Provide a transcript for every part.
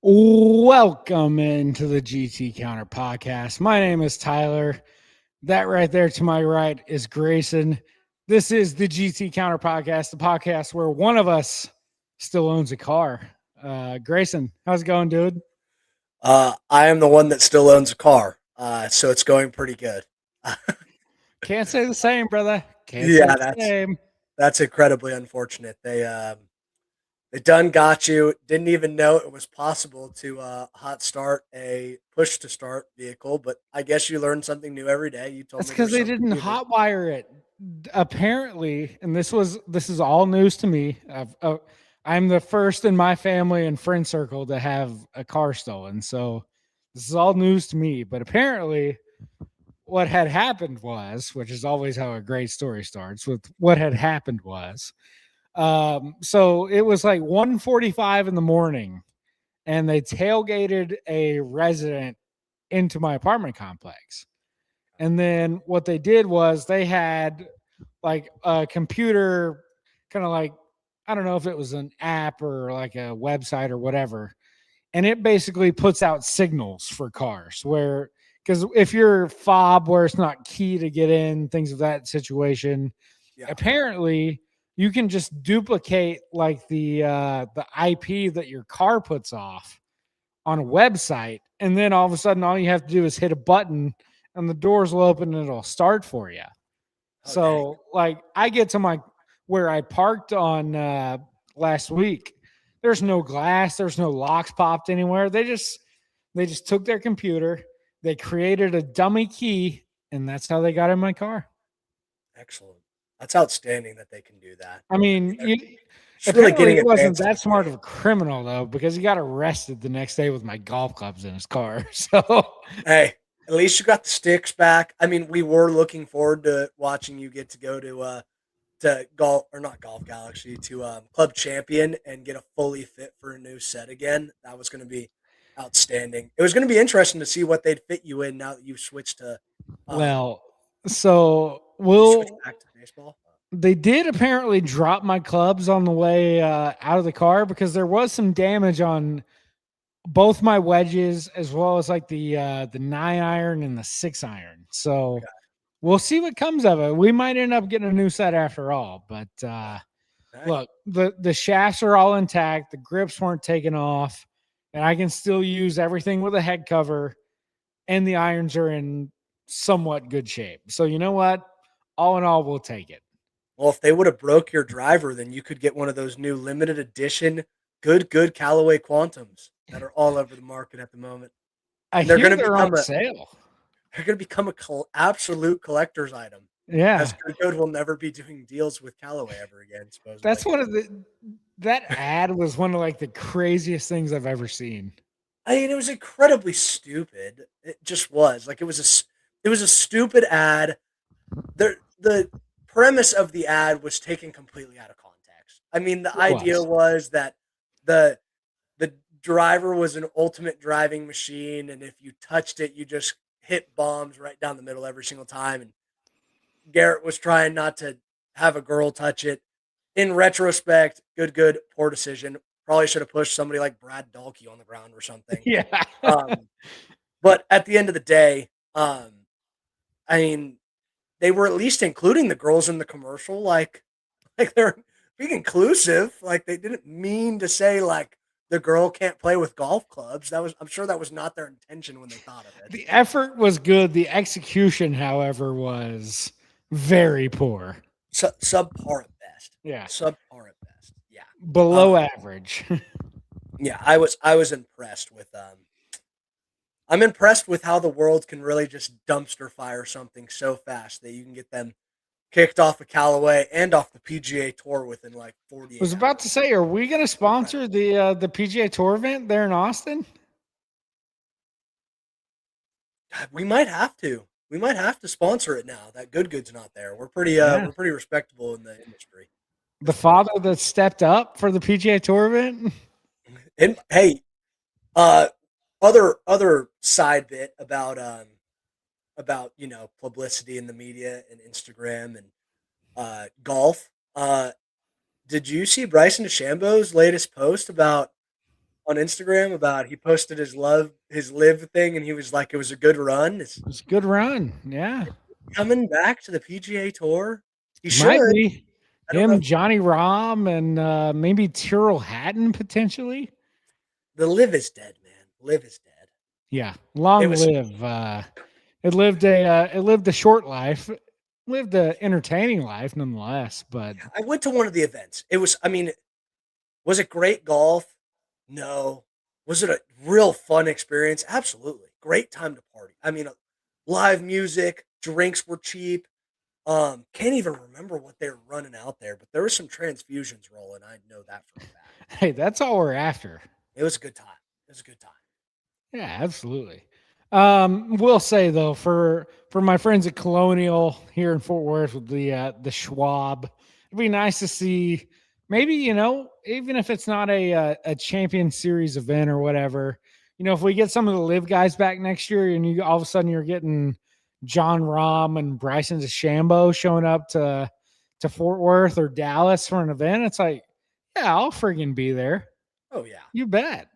Welcome into the GT Counter podcast. My name is Tyler. That right there to my right is Grayson. This is the GT Counter podcast, the podcast where one of us still owns a car. Grayson, how's it going, dude? I am the one that still owns a car, so it's going pretty good. Can't say the same, brother. Can't say Yeah, the same. that's incredibly unfortunate. They done got you. Didn't even know it was possible to hot start a push to start vehicle, but I guess you learn something new every day. You told That's me because there's they something didn't new. hotwire it. Apparently, and this is all news to me. I'm the first in my family and friend circle to have a car stolen, so this is all news to me. But apparently, what had happened was, which is always how a great story starts, with what had happened was, so it was like 1:45 in the morning, and they tailgated a resident into my apartment complex. And then what they did was they had like a computer, kind of like, I don't know if it was an app or like a website or whatever. And it basically puts out signals for cars where, because if you're fob where it's not key to get in, things of that situation, Yeah. apparently you can just duplicate like the IP that your car puts off on a website, and then all of a sudden all you have to do is hit a button and the doors will open and it'll start for you. Oh dang. So like I get to my where I parked on last week. There's no glass, there's no locks popped anywhere. They just took their computer, they created a dummy key, and that's how they got in my car. Excellent. That's outstanding that they can do that. I I mean, mean, they're just really apparently getting he wasn't advanced that with smart the. of a criminal though, because he got arrested the next day with my golf clubs in his car. So Hey, at least you got the sticks back. I mean, we were looking forward to watching you get to go to golf or not golf galaxy to club champion and get a fully fit for a new set again. That was going to be outstanding. It was going to be interesting to see what they'd fit you in now that you've switched to um well, so you switched we'll back to baseball. they did apparently drop my clubs on the way out of the car because there was some damage on both my wedges as well as like the 9 iron and the 6 iron. So Okay. we'll see what comes of it. We might end up getting a new set after all, but Hey, look, the shafts are all intact, the grips weren't taken off, and I can still use everything with a head cover, and the irons are in somewhat good shape. So you know what? All in all, we'll take it. well, if they would have broke your driver, then you could get one of those new limited edition good Callaway Quantums that are all over the market at the moment, I and they're hear going to they're on become a sale. absolute collector's item. Yeah, As Good will never be doing deals with Callaway ever again, that's supposedly. one of the that ad was one of like the craziest things I've ever seen. I mean, it was incredibly stupid. It just was like it was a stupid ad. The premise of the ad was taken completely out of context. I mean, the It idea was. was that the the driver was an ultimate driving machine, and if you touched it, you just hit bombs right down the middle every single time. And Garrett was trying not to have a girl touch it. In retrospect, poor decision. Probably should have pushed somebody like Brad Dalkey on the ground or something. Yeah. Um, but at the end of the day, I mean, they were at least including the girls in the commercial. Like they're being inclusive. Like they didn't mean to say like the girl can't play with golf clubs. I'm sure that was not their intention when they thought of it. The effort was good. The execution, however, was very poor. Subpar at best. Yeah. Subpar at best. Yeah. Below Um, average. yeah, I was impressed with I'm impressed with how the world can really just dumpster fire something so fast that you can get them kicked off of Callaway and off the PGA Tour within like Was 48 about to hours. say, are we going to sponsor Incredible. the PGA Tour event there in Austin? We might have to. We might have to sponsor it now that Good's not there. Yeah. We're pretty respectable in the industry at The this point. father that stepped up for the PGA Tour event? And hey, uh other side bit about publicity in the media and Instagram and golf. Did you see Bryson DeChambeau's latest post about on Instagram about he posted his live thing, and he was like, it was a good run. Is It's a good run. Yeah. coming back to the PGA Tour? He Might should. be I don't know him, if Johnny Rahm, and maybe Tyrrell Hatton potentially. the live is dead, man. Live is dead. Yeah, It long was. live. It lived a short life, lived a entertaining life nonetheless. But I went to one of the events. It was. I mean, was it great golf? No. Was it a real fun experience? Absolutely. Great time to party. I mean, live music, drinks were cheap. Can't even remember what they were running out there, but there was some transfusions rolling. I know that for a fact. hey, that's all we're after. It was a good time. It was a good time. Yeah, absolutely. We'll say though, for my friends at Colonial here in Fort Worth with the Schwab, it'd be nice to see maybe even if it's not a Champion Series event or whatever. If we get some of the live guys back next year, and you all of a sudden you're getting John Rahm and Bryson DeChambeau showing up to Fort Worth or Dallas for an event, it's like, yeah, I'll friggin' be there. Oh yeah, You bet.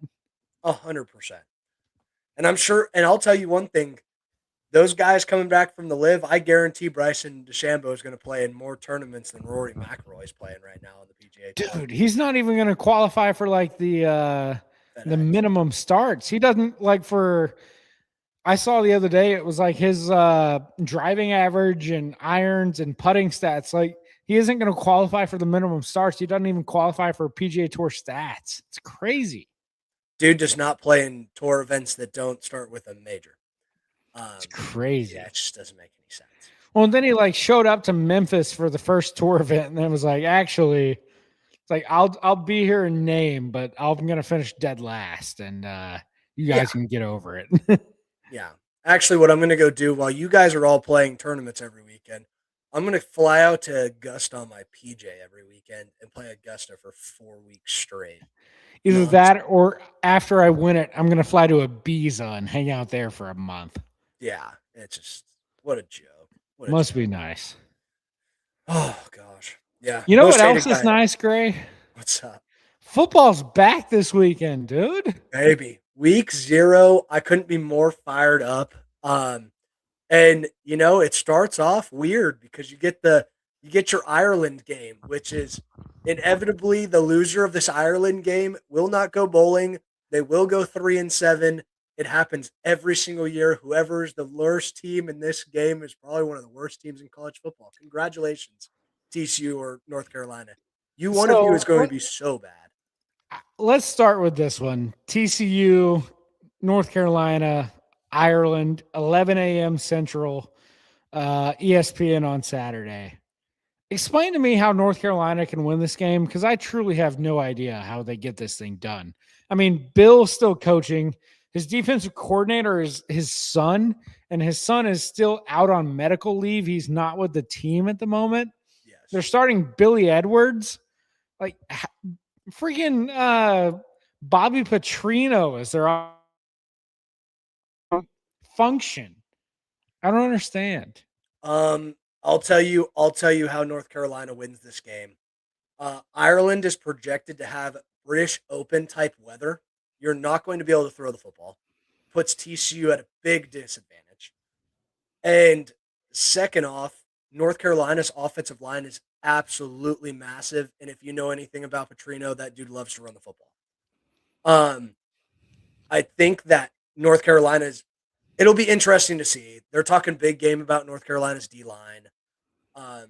100%. And I'm sure. And I'll tell you one thing: those guys coming back from the live, I guarantee Bryson DeChambeau is going to play in more tournaments than Rory McIlroy is playing right now on the PGA Tour. Dude, he's not even going to qualify for like the FedEx. minimum starts. He doesn't like for I saw the other day it was like his driving average and irons and putting stats like he isn't going to qualify for the minimum starts. He doesn't even qualify for PGA Tour stats. It's crazy. Dude does not play in tour events that don't start with a major. It's Yeah, crazy. it just doesn't make any sense. Well, and then he like showed up to Memphis for the first tour event and then was like, actually, it's like I'll be here in name, but I'm gonna finish dead last, and you Yeah, guys can get over it. yeah. Actually, what I'm going to go do while you guys are all playing tournaments every weekend, I'm going to fly out to Augusta on my PJ every weekend and play Augusta for 4 weeks straight. Either Non. that or after I win it, I'm gonna fly to Ibiza and hang out there for a month. Yeah, it's just what a joke. What a Must be joke. nice. Oh gosh. Yeah. You know what Most hated else is guy. nice, Gray? What's up? Football's back this weekend, dude. Baby. Week 0. I couldn't be more fired up. And it starts off weird because you get your Ireland game, which is inevitably the loser of this Ireland game will not go bowling. They will go 3-7. It happens every single year. Whoever's the worst team in this game is probably one of the worst teams in college football. Congratulations, TCU or North Carolina. One of you is So going to be so bad. let's start with this one. TCU, North Carolina, Ireland, 11 a.m. Central, ESPN on Saturday. Explain to me how North Carolina can win this game because I truly have no idea how they get this thing done. I mean, Bill's still coaching. His defensive coordinator is his son, and his son is still out on medical leave. He's not with the team at the moment. They're Yes. starting Billy Edwards. Like freaking Bobby Petrino is their function. I don't understand. I'll tell you how North Carolina wins this game. Ireland is projected to have British Open type weather. You're not going to be able to throw the football. Puts TCU at a big disadvantage. And second off, North Carolina's offensive line is absolutely massive. And if you know anything about Petrino, that dude loves to run the football. Um, I think that North Carolina's it'll be interesting to see. They're talking big game about North Carolina's D line. Um,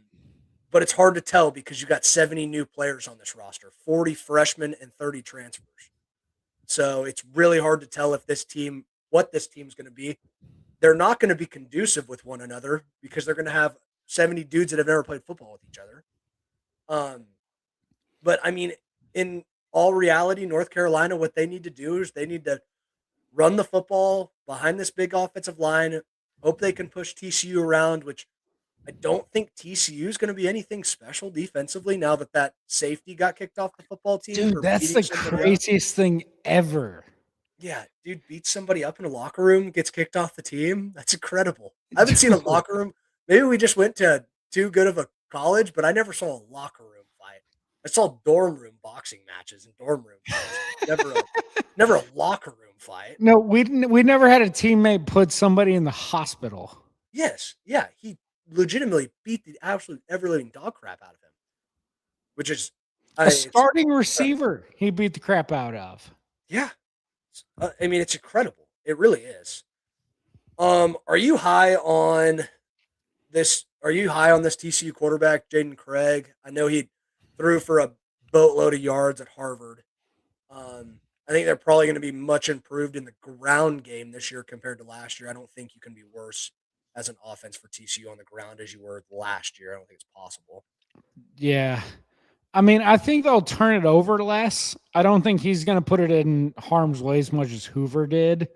but it's hard to tell because you got 70 new players on this roster, 40 freshmen and 30 transfers. So it's really hard to tell what this team's going to be. They're not going to be conducive with one another because they're going to have 70 dudes that have never played football with each other. Um, but I mean, in all reality, North Carolina, what they need to do is they need to run the football behind this big offensive line. Hope they can push TCU around, which I don't think TCU is going to be anything special defensively now that safety got kicked off the football team Dude, for that's beating the somebody up. craziest thing ever. Yeah, dude beats somebody up in a locker room, gets kicked off the team. That's incredible. I haven't seen a Dude, locker room. Maybe we just went to too good of a college, but I never saw a locker room fight. I saw dorm room boxing matches and dorm room fights. Never a locker room fight. No, we never had a teammate put somebody in the hospital. Yes, yeah, he legitimately beat the absolute ever living dog crap out of him, which is, A it's starting incredible. receiver, he beat the crap out of. Yeah, I mean, it's incredible. It really is. Are you high on this? Are you high on this TCU quarterback, Jaden Craig? I know he threw for a boatload of yards at Harvard. I think they're probably going to be much improved in the ground game this year compared to last year. I don't think you can be worse as an offense for TCU on the ground as you were last year. I don't think it's possible. Yeah. I mean, I think they'll turn it over less. I don't think he's going to put it in harm's way as much as Hoover did.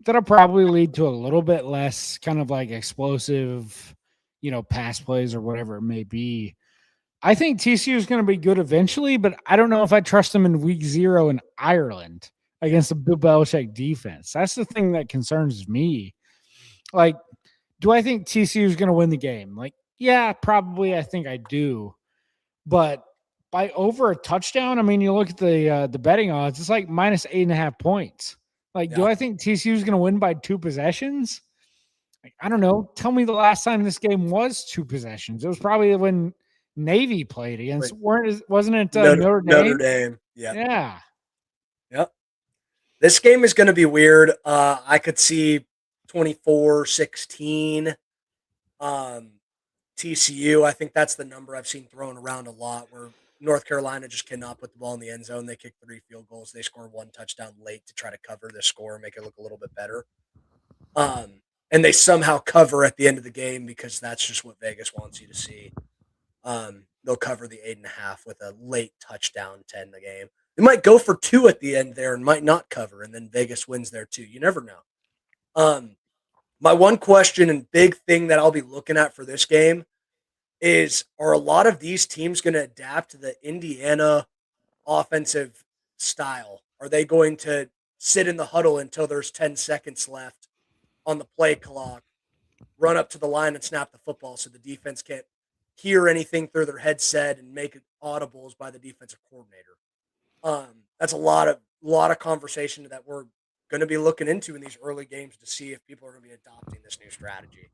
That'll probably lead to a little bit less kind of like explosive, pass plays or whatever it may be. I think TCU is going to be good eventually, but I don't know if I trust them in week 0 in Ireland Yeah, against the Bill Belichick defense. That's the thing that concerns me. Like, do I think TCU is going to win the game? Like, yeah, probably. I think I do, but by over a touchdown, I mean, you look at the betting odds; it's like -8.5 points. Like, do yeah. I think TCU is going to win by 2 possessions? Like, I don't know. Tell me the last time this game was 2 possessions. It was probably when Navy played against. Like Wasn't it Notre Notre Dame? Dame. Yeah, Yeah, yep. This game is going to be weird. I could see 24-16. Um, TCU. I think that's the number I've seen thrown around a lot where North Carolina just cannot put the ball in the end zone. They kick 3 field goals. They score 1 touchdown late to try to cover the score and make it look a little bit better. And they somehow cover at the end of the game because that's just what Vegas wants you to see. They'll cover the 8.5 with a late touchdown to end the game. They might go for 2 at the end there and might not cover, and then Vegas wins there too. You never know. Um, my one question and big thing that I'll be looking at for this game is, are a lot of these teams going to adapt to the Indiana offensive style? Are they going to sit in the huddle until there's 10 seconds left on the play clock, run up to the line and snap the football so the defense can't hear anything through their headset and make it audibles by the defensive coordinator? That's a lot of conversation that we're going to be looking into in these early games to see if people are going to be adopting this new strategy.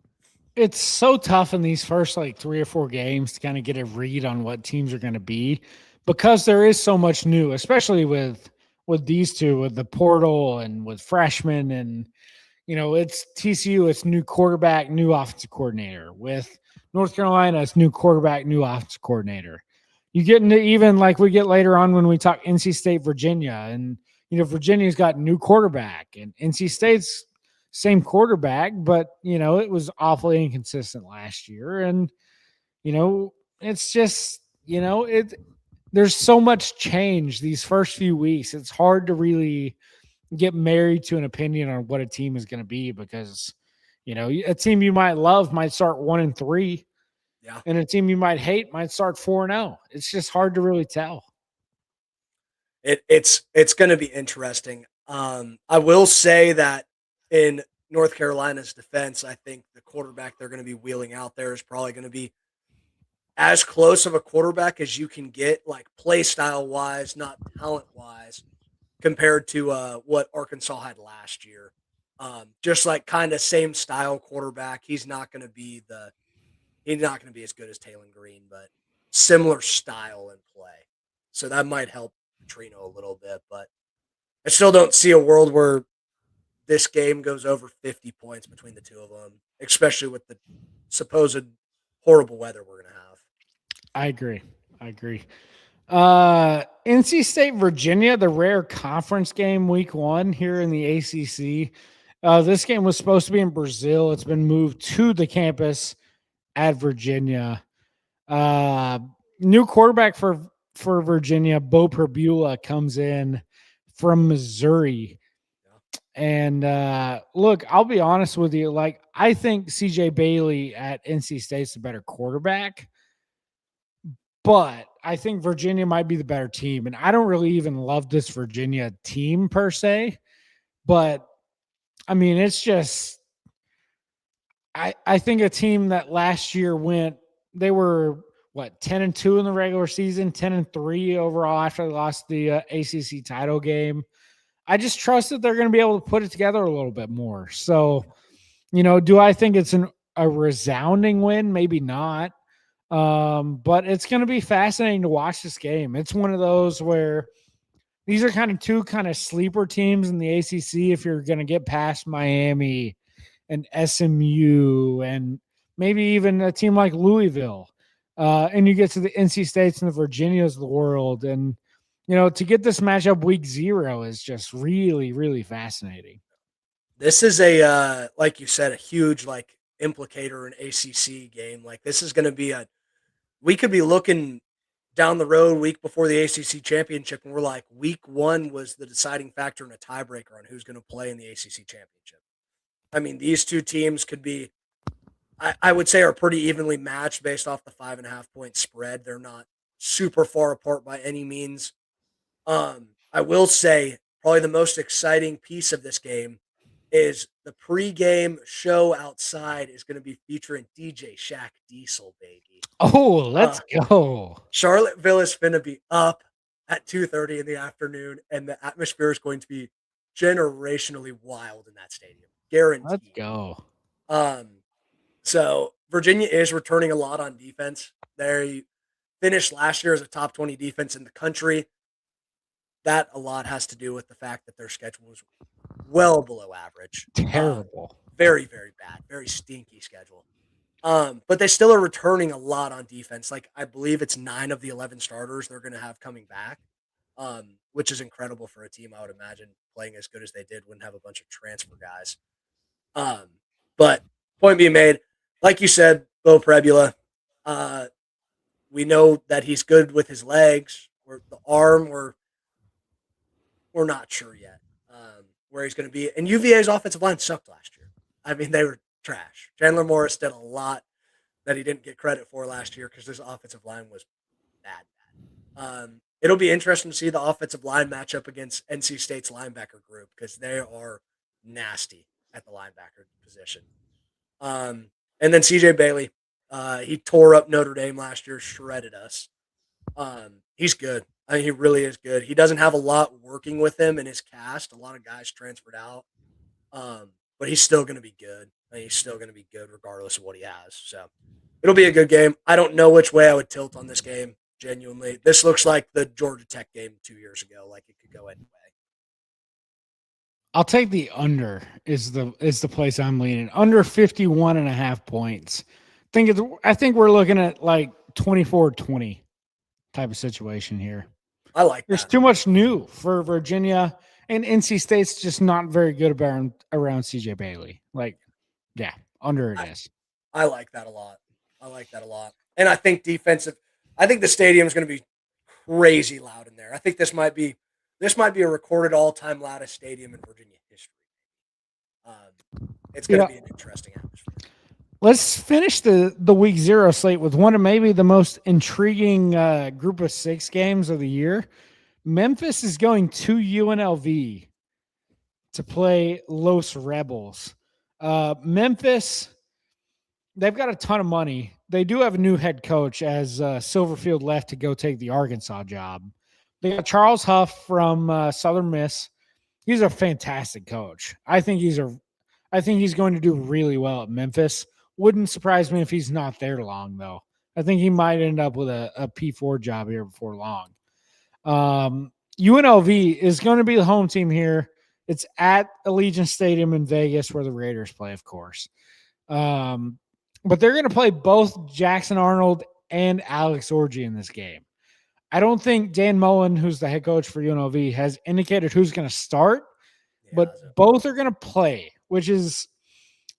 it's so tough in these first like 3 or 4 games to kind of get a read on what teams are going to be because there is so much new, especially with these two, with the portal and with freshmen and it's TCU, it's new quarterback, new offensive coordinator. With North Carolina, it's new quarterback, new offensive coordinator. You get into even like we get later on when we talk NC State, Virginia, and Virginia's got new quarterback, and NC State's same quarterback, but it was awfully inconsistent last year, and it's just it. There's so much change these first few weeks. It's hard to really get married to an opinion on what a team is going to be because a team you might love might start 1-3 Yeah. and a team you might hate might start 4-0. It's just hard to really tell. It's going to be interesting. I will say that in North Carolina's defense, I think the quarterback they're going to be wheeling out there is probably going to be as close of a quarterback as you can get, like play style wise, not talent wise, compared to what Arkansas had last year. Just like kind of same style quarterback. He's not going to be as good as Taylor Green, but similar style in play. So that might help Petrino a little bit, but I still don't see a world where this game goes over 50 points between the two of them, especially with the supposed horrible weather we're going to have. I agree. I agree. NC State, Virginia, the rare conference game week 1 here in the ACC. This game was supposed to be in Brazil. It's been moved to the campus at Virginia. New quarterback for Virginia, Bo Perbula, comes in from Missouri. And look, I'll be honest with you. Like, I think CJ Bailey at NC State's a better quarterback, but I think Virginia might be the better team. And I don't really even love this Virginia team per se, but I mean, it's just I think a team that last year they were 10-2 in the regular season, 10-3 overall after they lost the ACC title game. I just trust that they're going to be able to put it together a little bit more. So, do I think it's a resounding win? Maybe not. But it's going to be fascinating to watch this game. It's one of those where these are kind of two kind of sleeper teams in the ACC. If you're going to get past Miami and SMU and maybe even a team like Louisville, and you get to the NC States and the Virginias of the world, and to get this matchup week 0 is just really, really fascinating. This is a like you said, a huge like implicator in ACC game. Like this is going to be we could be looking down the road week before the ACC championship, and we're like, week 1 was the deciding factor in a tiebreaker on who's going to play in the ACC championship. I mean, these two teams could be, I would say, are pretty evenly matched based off the 5.5 point spread. They're not super far apart by any means. I will say probably the most exciting piece of this game is the pregame show outside is going to be featuring DJ Shaq Diesel, baby. Oh, let's go. Charlottesville is going to be up at 2:30 in the afternoon, and the atmosphere is going to be generationally wild in that stadium. Guaranteed. Let's go. So Virginia is returning a lot on defense. They finished last year as a top 20 defense in the country. That a lot has to do with the fact that their schedule was well below average. Terrible. Very, very bad. Very stinky schedule. But they still are returning a lot on defense. Like I believe it's 9 of the 11 starters they're going to have coming back, which is incredible for a team. I would imagine playing as good as they did wouldn't have a bunch of transfer guys. But point being made, like you said, Bo Prebula, we know that he's good with his legs or the arm. We're not sure yet where he's going to be. And UVA's offensive line sucked last year. I mean, they were trash. Chandler Morris did a lot that he didn't get credit for last year because this offensive line was bad. It'll be interesting to see the offensive line matchup against NC State's linebacker group because they are nasty at the linebacker position. And then CJ Bailey, he tore up Notre Dame last year, shredded us. He's good. I mean, he really is good. He doesn't have a lot working with him in his cast. A lot of guys transferred out. But he's still going to be good. I mean, he's still going to be good regardless of what he has. So it'll be a good game. I don't know which way I would tilt on this game, genuinely. This looks like the Georgia Tech game 2 years ago. Like it could go any way. I'll take the under is the place I'm leaning. Under 51.5 points. I think we're looking at like 24-20 type of situation here. I like There's too much new for Virginia, and NC State's just not very good around CJ Bailey. Like, yeah, under it is. I like that a lot. And I think I think the stadium is going to be crazy loud in there. I think this might be a recorded all-time loudest stadium in Virginia history. It's going to be an interesting atmosphere. Let's finish the week 0 slate with one of maybe the most intriguing group of 6 games of the year. Memphis is going to UNLV to play Los Rebels. Memphis, they've got a ton of money. They do have a new head coach as Silverfield left to go take the Arkansas job. They got Charles Huff from Southern Miss. He's a fantastic coach. I think he's going to do really well at Memphis. Wouldn't surprise me if he's not there long, though. I think he might end up with a P4 job here before long. UNLV is going to be the home team here. It's at Allegiant Stadium in Vegas where the Raiders play, of course. But they're going to play both Jackson Arnold and Alex Orji in this game. I don't think Dan Mullen, who's the head coach for UNLV, has indicated who's going to start, but both are going to play, which is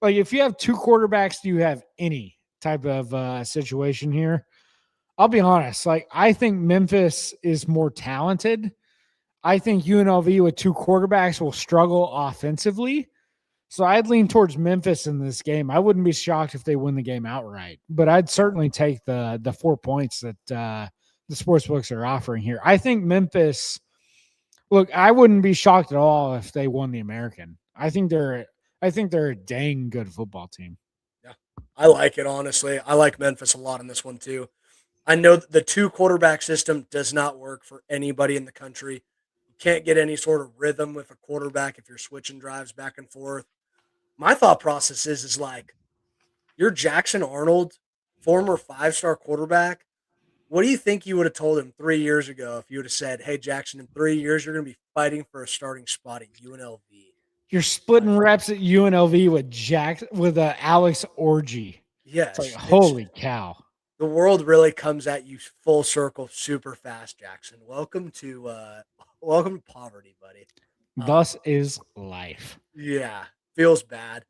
like if you have 2 quarterbacks, do you have any type of situation here? I'll be honest. Like I think Memphis is more talented. I think UNLV with 2 quarterbacks will struggle offensively. So I'd lean towards Memphis in this game. I wouldn't be shocked if they win the game outright, but I'd certainly take the 4 points that the sports books are offering here. I think Memphis. Look, I wouldn't be shocked at all if they won the American. I think they're a dang good football team. Yeah, I like it honestly. I like Memphis a lot in this one too. I know that the two quarterback system does not work for anybody in the country. You can't get any sort of rhythm with a quarterback if you're switching drives back and forth. My thought process is like you're Jackson Arnold, former 5-star quarterback. What do you think you would have told him 3 years ago if you would have said, "Hey Jackson, in 3 years you're going to be fighting for a starting spot at UNLV"? You're Like, splitting reps at UNLV with Alex Orgy. It's like yes, it's holy cow. the world really comes at you full circle super fast, Jackson. Welcome to welcome to poverty, buddy. Thus is life. Yeah, feels bad.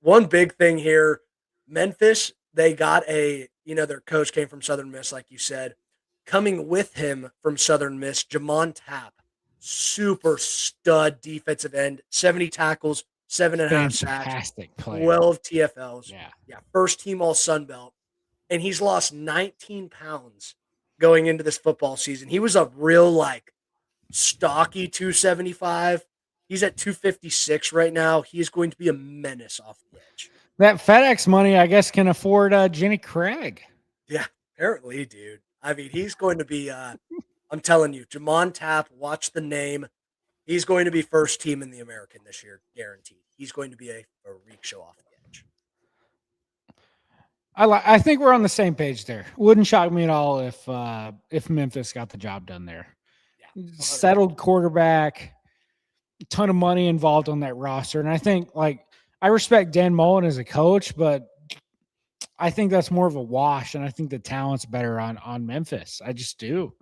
One big thing here, Memphis, they got their coach came from Southern Miss, like you said. Coming with him from Southern Miss, Jamon Tapp, super stud defensive end, 70 tackles, 7.5 sacks, Fantastic player. 12 TFLs. Yeah. Yeah, first team all Sun Belt. And he's lost 19 pounds going into this football season. He was a real like stocky 275. He's at 256 right now. He's going to be a menace off the edge. That FedEx money, I guess, can afford Jenny Craig. Yeah, apparently, dude. I mean, he's going to be I'm telling you, Jamon Tapp, watch the name. He's going to be first team in the American this year, guaranteed. He's going to be a freak show off the edge. I think we're on the same page there. Wouldn't shock me at all if Memphis got the job done there. Yeah. 100%. Settled quarterback, a ton of money involved on that roster. And I think I respect Dan Mullen as a coach, but I think that's more of a wash, and I think the talent's better on Memphis. I just do.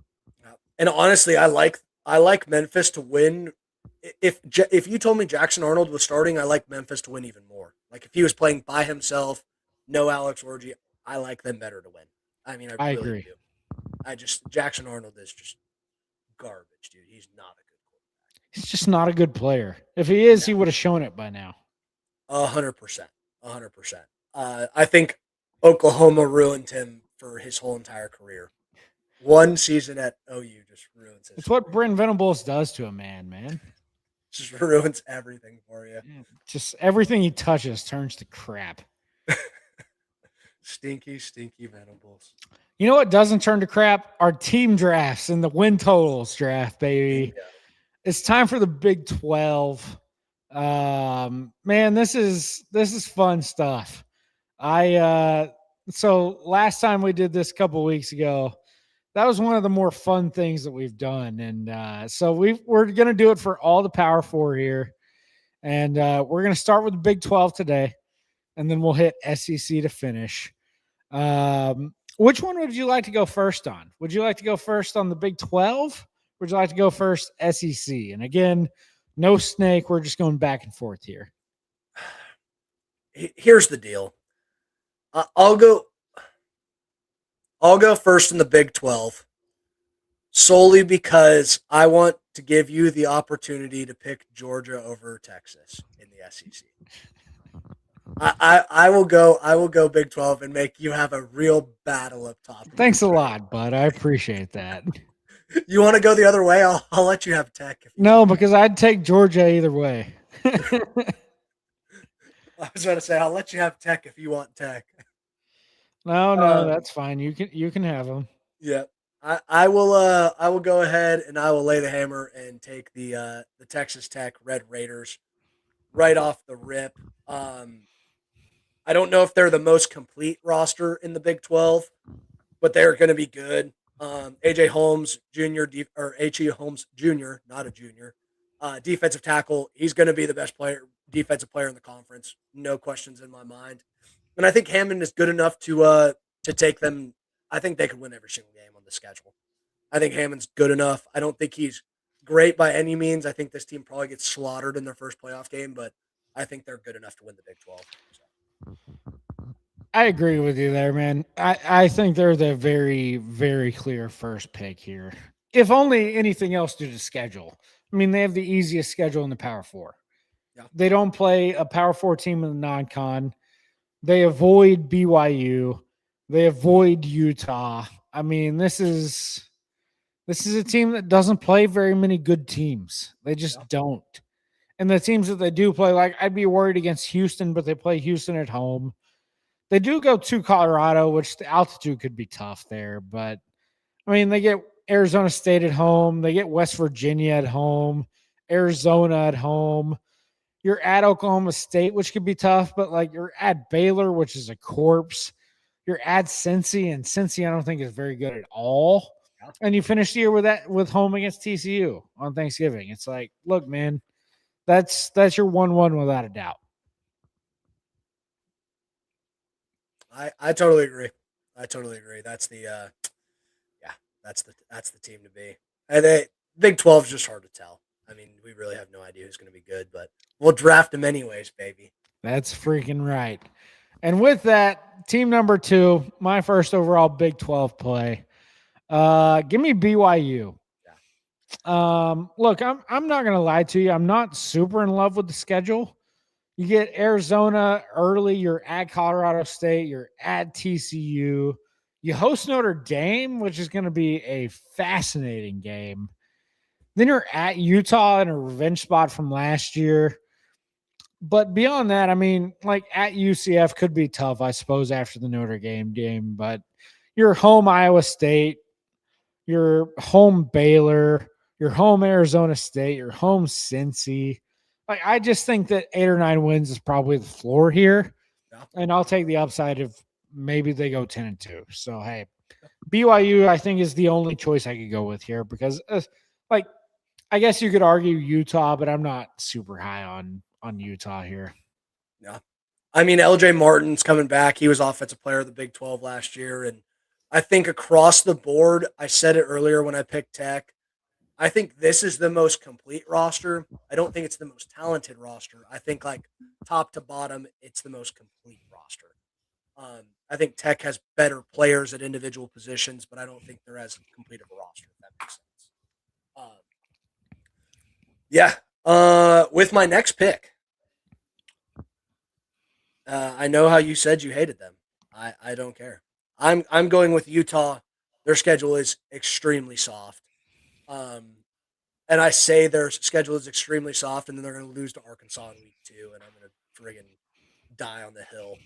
And honestly, I like Memphis to win. If you told me Jackson Arnold was starting, I like Memphis to win even more. Like if he was playing by himself, no Alex Orgy, I like them better to win. I mean, I really agree. do. Jackson Arnold is just garbage, dude. He's not a good quarterback. He's just not a good player. If he is, he would have shown it by now. 100%. 100%. I think Oklahoma ruined him for his whole entire career. One season at OU just ruins his. It's what Brent Venables does to a man. Just ruins everything for you. Just everything he touches turns to crap. Stinky Venables. You know what doesn't turn to crap? Our team drafts and the win totals draft, baby. Yeah. It's time for the Big 12. Man, this is fun stuff. So last time we did this a couple weeks ago, that was one of the more fun things that we've done. And so we're going to do it for all the Power Four here. And we're going to start with the Big 12 today, and then we'll hit SEC to finish. Which one would you like to go first on? Would you like to go first on the Big 12? Would you like to go first SEC? And again, no snake. We're just going back and forth here. Here's the deal. I'll go first in the Big 12 solely because I want to give you the opportunity to pick Georgia over Texas in the SEC. I will go Big 12 and make you have a real battle up top. Thanks a lot, bud. I appreciate that. You want to go the other way? I'll let you have Tech. No, because I'd take Georgia either way. I was going to say I'll let you have Tech if you want Tech. No, that's fine. You can have them. Yeah, I will go ahead and I will lay the hammer and take the Texas Tech Red Raiders right off the rip. I don't know if they're the most complete roster in the Big 12, but they're going to be good. AJ Holmes Jr. or H.E. Holmes Jr., not a junior, defensive tackle. He's going to be the best defensive player in the conference. No questions in my mind. And I think Hammond is good enough to take them. I think they could win every single game on the schedule. I think Hammond's good enough. I don't think he's great by any means. I think this team probably gets slaughtered in their first playoff game, but I think they're good enough to win the Big 12. So. I agree with you there, man. I think they're the very, very clear first pick here. If only anything else due to schedule. I mean, they have the easiest schedule in the Power Four. Yeah. They don't play a Power Four team in the non-con. They avoid BYU. They avoid Utah. I mean, this is a team that doesn't play very many good teams. They just don't. And the teams that they do play, like I'd be worried against Houston, but they play Houston at home. They do go to Colorado, which the altitude could be tough there. But I mean, they get Arizona State at home. They get West Virginia at home, Arizona at home. You're at Oklahoma State, which could be tough, but like you're at Baylor, which is a corpse. You're at Cincy, and Cincy I don't think is very good at all. Yeah. And you finish the year with that with home against TCU on Thanksgiving. It's like, look, man, that's your 1-1 without a doubt. I totally agree. I totally agree. That's the yeah, that's the team to be. And Big 12 is just hard to tell. I mean, we really have no idea who's going to be good, but we'll draft them anyways, baby. That's freaking right. And with that, team number 2, my first overall Big 12 play. Give me BYU. Look, I'm not gonna lie to you. I'm not super in love with the schedule. You get Arizona early, you're at Colorado State, you're at TCU. You host Notre Dame, which is going to be a fascinating game. Then you're at Utah in a revenge spot from last year. But beyond that, I mean, like at UCF could be tough, I suppose, after the Notre Dame game. But you're home Iowa State, you're home Baylor, you're home Arizona State, you're home Cincy. Like I just think that 8 or 9 wins is probably the floor here, and I'll take the upside if maybe they go 10-2. So hey, BYU I think is the only choice I could go with here because, like, I guess you could argue Utah, but I'm not super high on Utah here. Yeah, I mean LJ Martin's coming back. He was offensive player of the Big 12 last year, and I think across the board, I said it earlier when I picked Tech. I think this is the most complete roster. I don't think it's the most talented roster. I think like top to bottom, it's the most complete roster. I think Tech has better players at individual positions, but I don't think they're as complete of a roster. If that makes sense. Yeah. With my next pick, I know how you said you hated them. I don't care. I'm going with Utah. Their schedule is extremely soft. And I say their schedule is extremely soft, and then they're going to lose to Arkansas in week 2, and I'm going to friggin' die on the hill.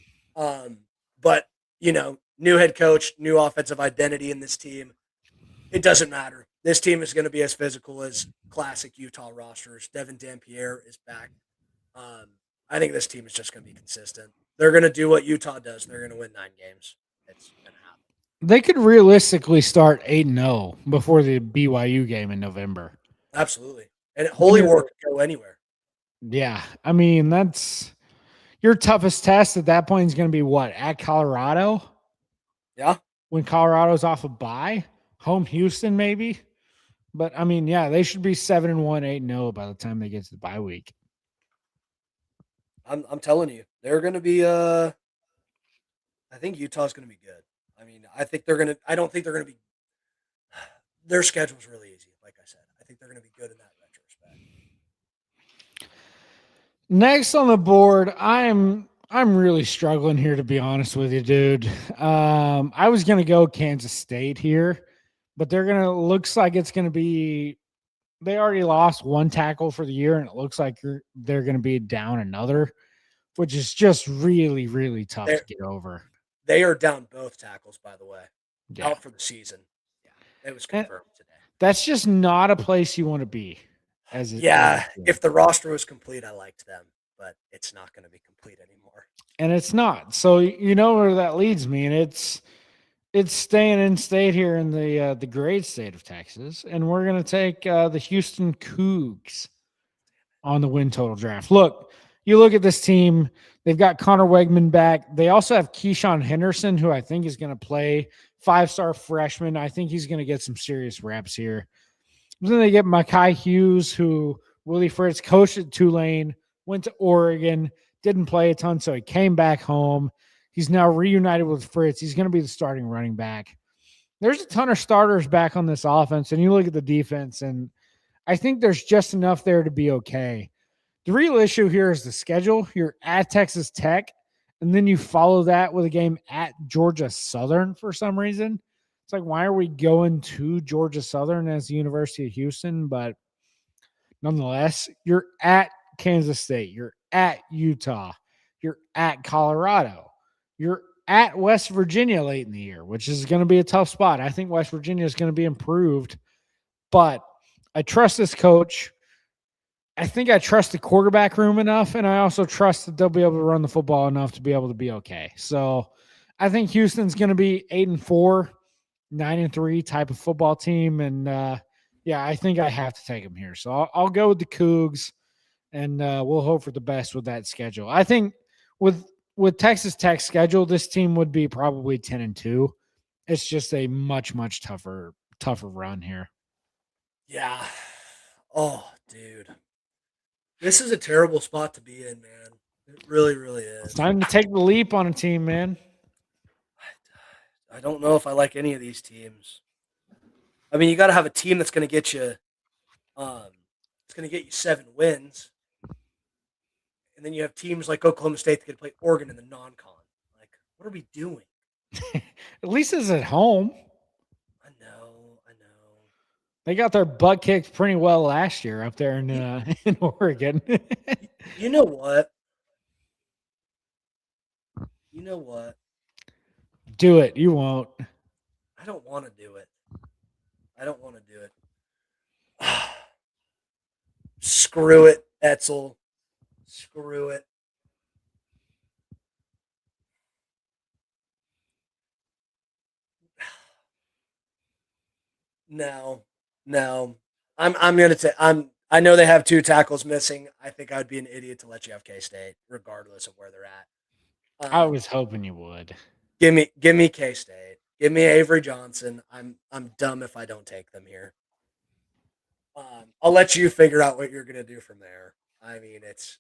But new head coach, new offensive identity in this team. It doesn't matter. This team is going to be as physical as classic Utah rosters. Devin Dampierre is back. I think this team is just going to be consistent. They're going to do what Utah does. They're going to win 9 games. It's going to happen. They could realistically start 8-0 before the BYU game in November. Absolutely. And Holy War could go anywhere. Yeah. I mean, that's your toughest test at that point is going to be what? At Colorado? Yeah. When Colorado's off a bye? Home Houston, maybe? But I mean, yeah, they should be 7-1, 8-0 by the time they get to the bye week. I'm telling you, they're going to be. I think Utah's going to be good. I mean, I don't think they're going to be. Their schedule's really easy. Like I said, I think they're going to be good in that retrospect. Next on the board, I'm really struggling here, to be honest with you, dude. I was going to go Kansas State here, but looks like it's going to be. They already lost 1 tackle for the year, and it looks like they're going to be down another, which is just really, really tough to get over. They are down both tackles, by the way, out for the season. Yeah, it was confirmed today. That's just not a place you want to be. If the roster was complete, I liked them, but it's not going to be complete anymore. And it's not. So you know where that leads me, and it's staying in state here in the great state of Texas, and we're going to take the Houston Cougs on the win total draft. Look, you look at this team, they've got Connor Wegman back. They also have Keyshawn Henderson, who I think is going to play, 5-star freshman. I think he's going to get some serious reps here. Then they get Mekhi Hughes, who Willie Fritz coached at Tulane, went to Oregon, didn't play a ton, so he came back home. He's now reunited with Fritz. He's going to be the starting running back. There's a ton of starters back on this offense, and you look at the defense, and I think there's just enough there to be okay. The real issue here is the schedule. You're at Texas Tech, and then you follow that with a game at Georgia Southern for some reason. It's like, why are we going to Georgia Southern as the University of Houston? But nonetheless, you're at Kansas State. You're at Utah. You're at Colorado. You're at West Virginia late in the year, which is going to be a tough spot. I think West Virginia is going to be improved, but I trust this coach. I think I trust the quarterback room enough, and I also trust that they'll be able to run the football enough to be able to be okay. So I think Houston's going to be 8-4, 9-3 type of football team, and yeah, I think I have to take them here. So I'll go with the Cougs, and we'll hope for the best with that schedule. I think with Texas Tech's schedule, this team would be probably 10-2. It's just a much tougher run here. Yeah. Oh, dude. This is a terrible spot to be in, man. It really, really It's is. time to take the leap on a team, man. I don't know if I like any of these teams. I mean, you got to have a team that's going to get you, it's going to get you 7 wins, and then you have teams like Oklahoma State that can play Oregon in the non-con. Like, what are we doing? At least it's at home. I know. They got their butt kicked pretty well last year up there in in Oregon. You know what? You know what? Do it. You won't. I don't want to do it. Screw it, Etzel. Screw it. No. I'm gonna say I know they have 2 tackles missing. I think I'd be an idiot to let you have K State, regardless of where they're at. I was hoping you would. Give me K State. Give me Avery Johnson. I'm dumb if I don't take them here. I'll let you figure out what you're gonna do from there. I mean, it's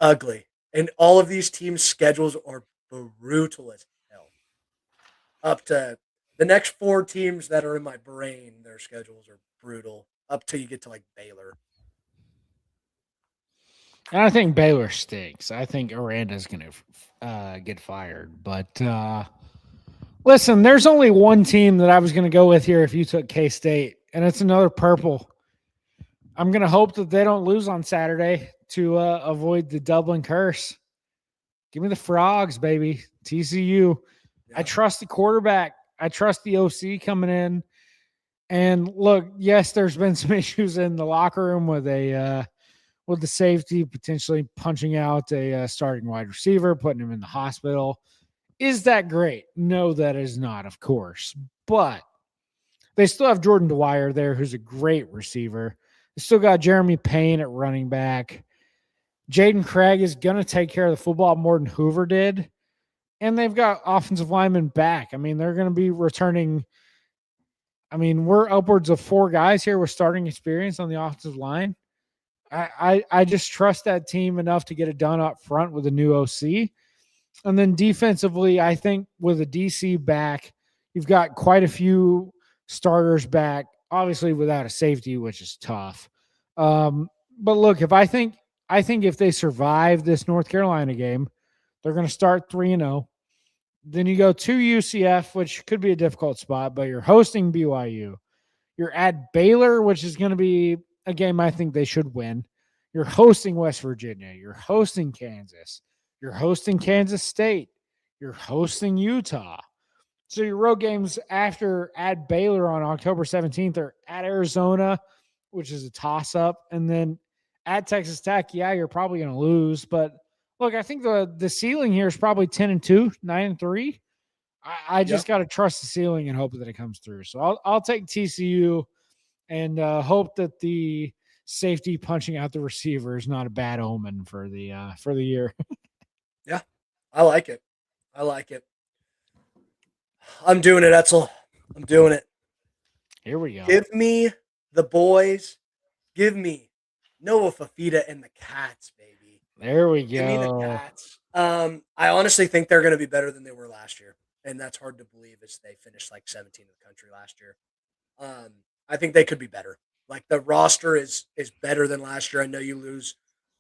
ugly, and all of these teams' schedules are brutal as hell. Up to the next 4 teams that are in my brain, their schedules are brutal. Up till you get to like Baylor. And I think Baylor stinks. I think Aranda's going to get fired. But listen, there's only one team that I was going to go with here if you took K-State, and it's another purple. I'm going to hope that they don't lose on Saturday to avoid the Dublin curse. Give me the Frogs, baby. TCU. Yeah. I trust the quarterback. I trust the OC coming in. And look, yes, there's been some issues in the locker room with the safety potentially punching out a starting wide receiver, putting him in the hospital. Is that great? No, that is not, of course. But they still have Jordan Dwyer there, who's a great receiver. They still got Jeremy Payne at running back. Jaden Craig is going to take care of the football more than Hoover did. And they've got offensive linemen back. I mean, they're going to be returning. I mean, we're upwards of 4 guys here with starting experience on the offensive line. I just trust that team enough to get it done up front with a new OC. And then defensively, I think with a DC back, you've got quite a few starters back, obviously without a safety, which is tough. But look, I think if they survive this North Carolina game, they're going to start 3-0. Then you go to UCF, which could be a difficult spot, but you're hosting BYU. You're at Baylor, which is going to be a game I think they should win. You're hosting West Virginia. You're hosting Kansas. You're hosting Kansas State. You're hosting Utah. So your road games after at Baylor on October 17th are at Arizona, which is a toss-up, and then at Texas Tech, yeah, you're probably going to lose. But, look, I think the ceiling here is probably 10-2, 9-3. I just got to trust the ceiling and hope that it comes through. So I'll take TCU and hope that the safety punching out the receiver is not a bad omen for the year. Yeah, I like it. I'm doing it, Etzel. I'm doing it. Here we go. Give me the boys. Give me Noah Fafita and the Cats, baby. There we go. Give me the Cats. I honestly think they're going to be better than they were last year. And that's hard to believe as they finished like 17 in the country last year. I think they could be better. Like the roster is better than last year. I know you lose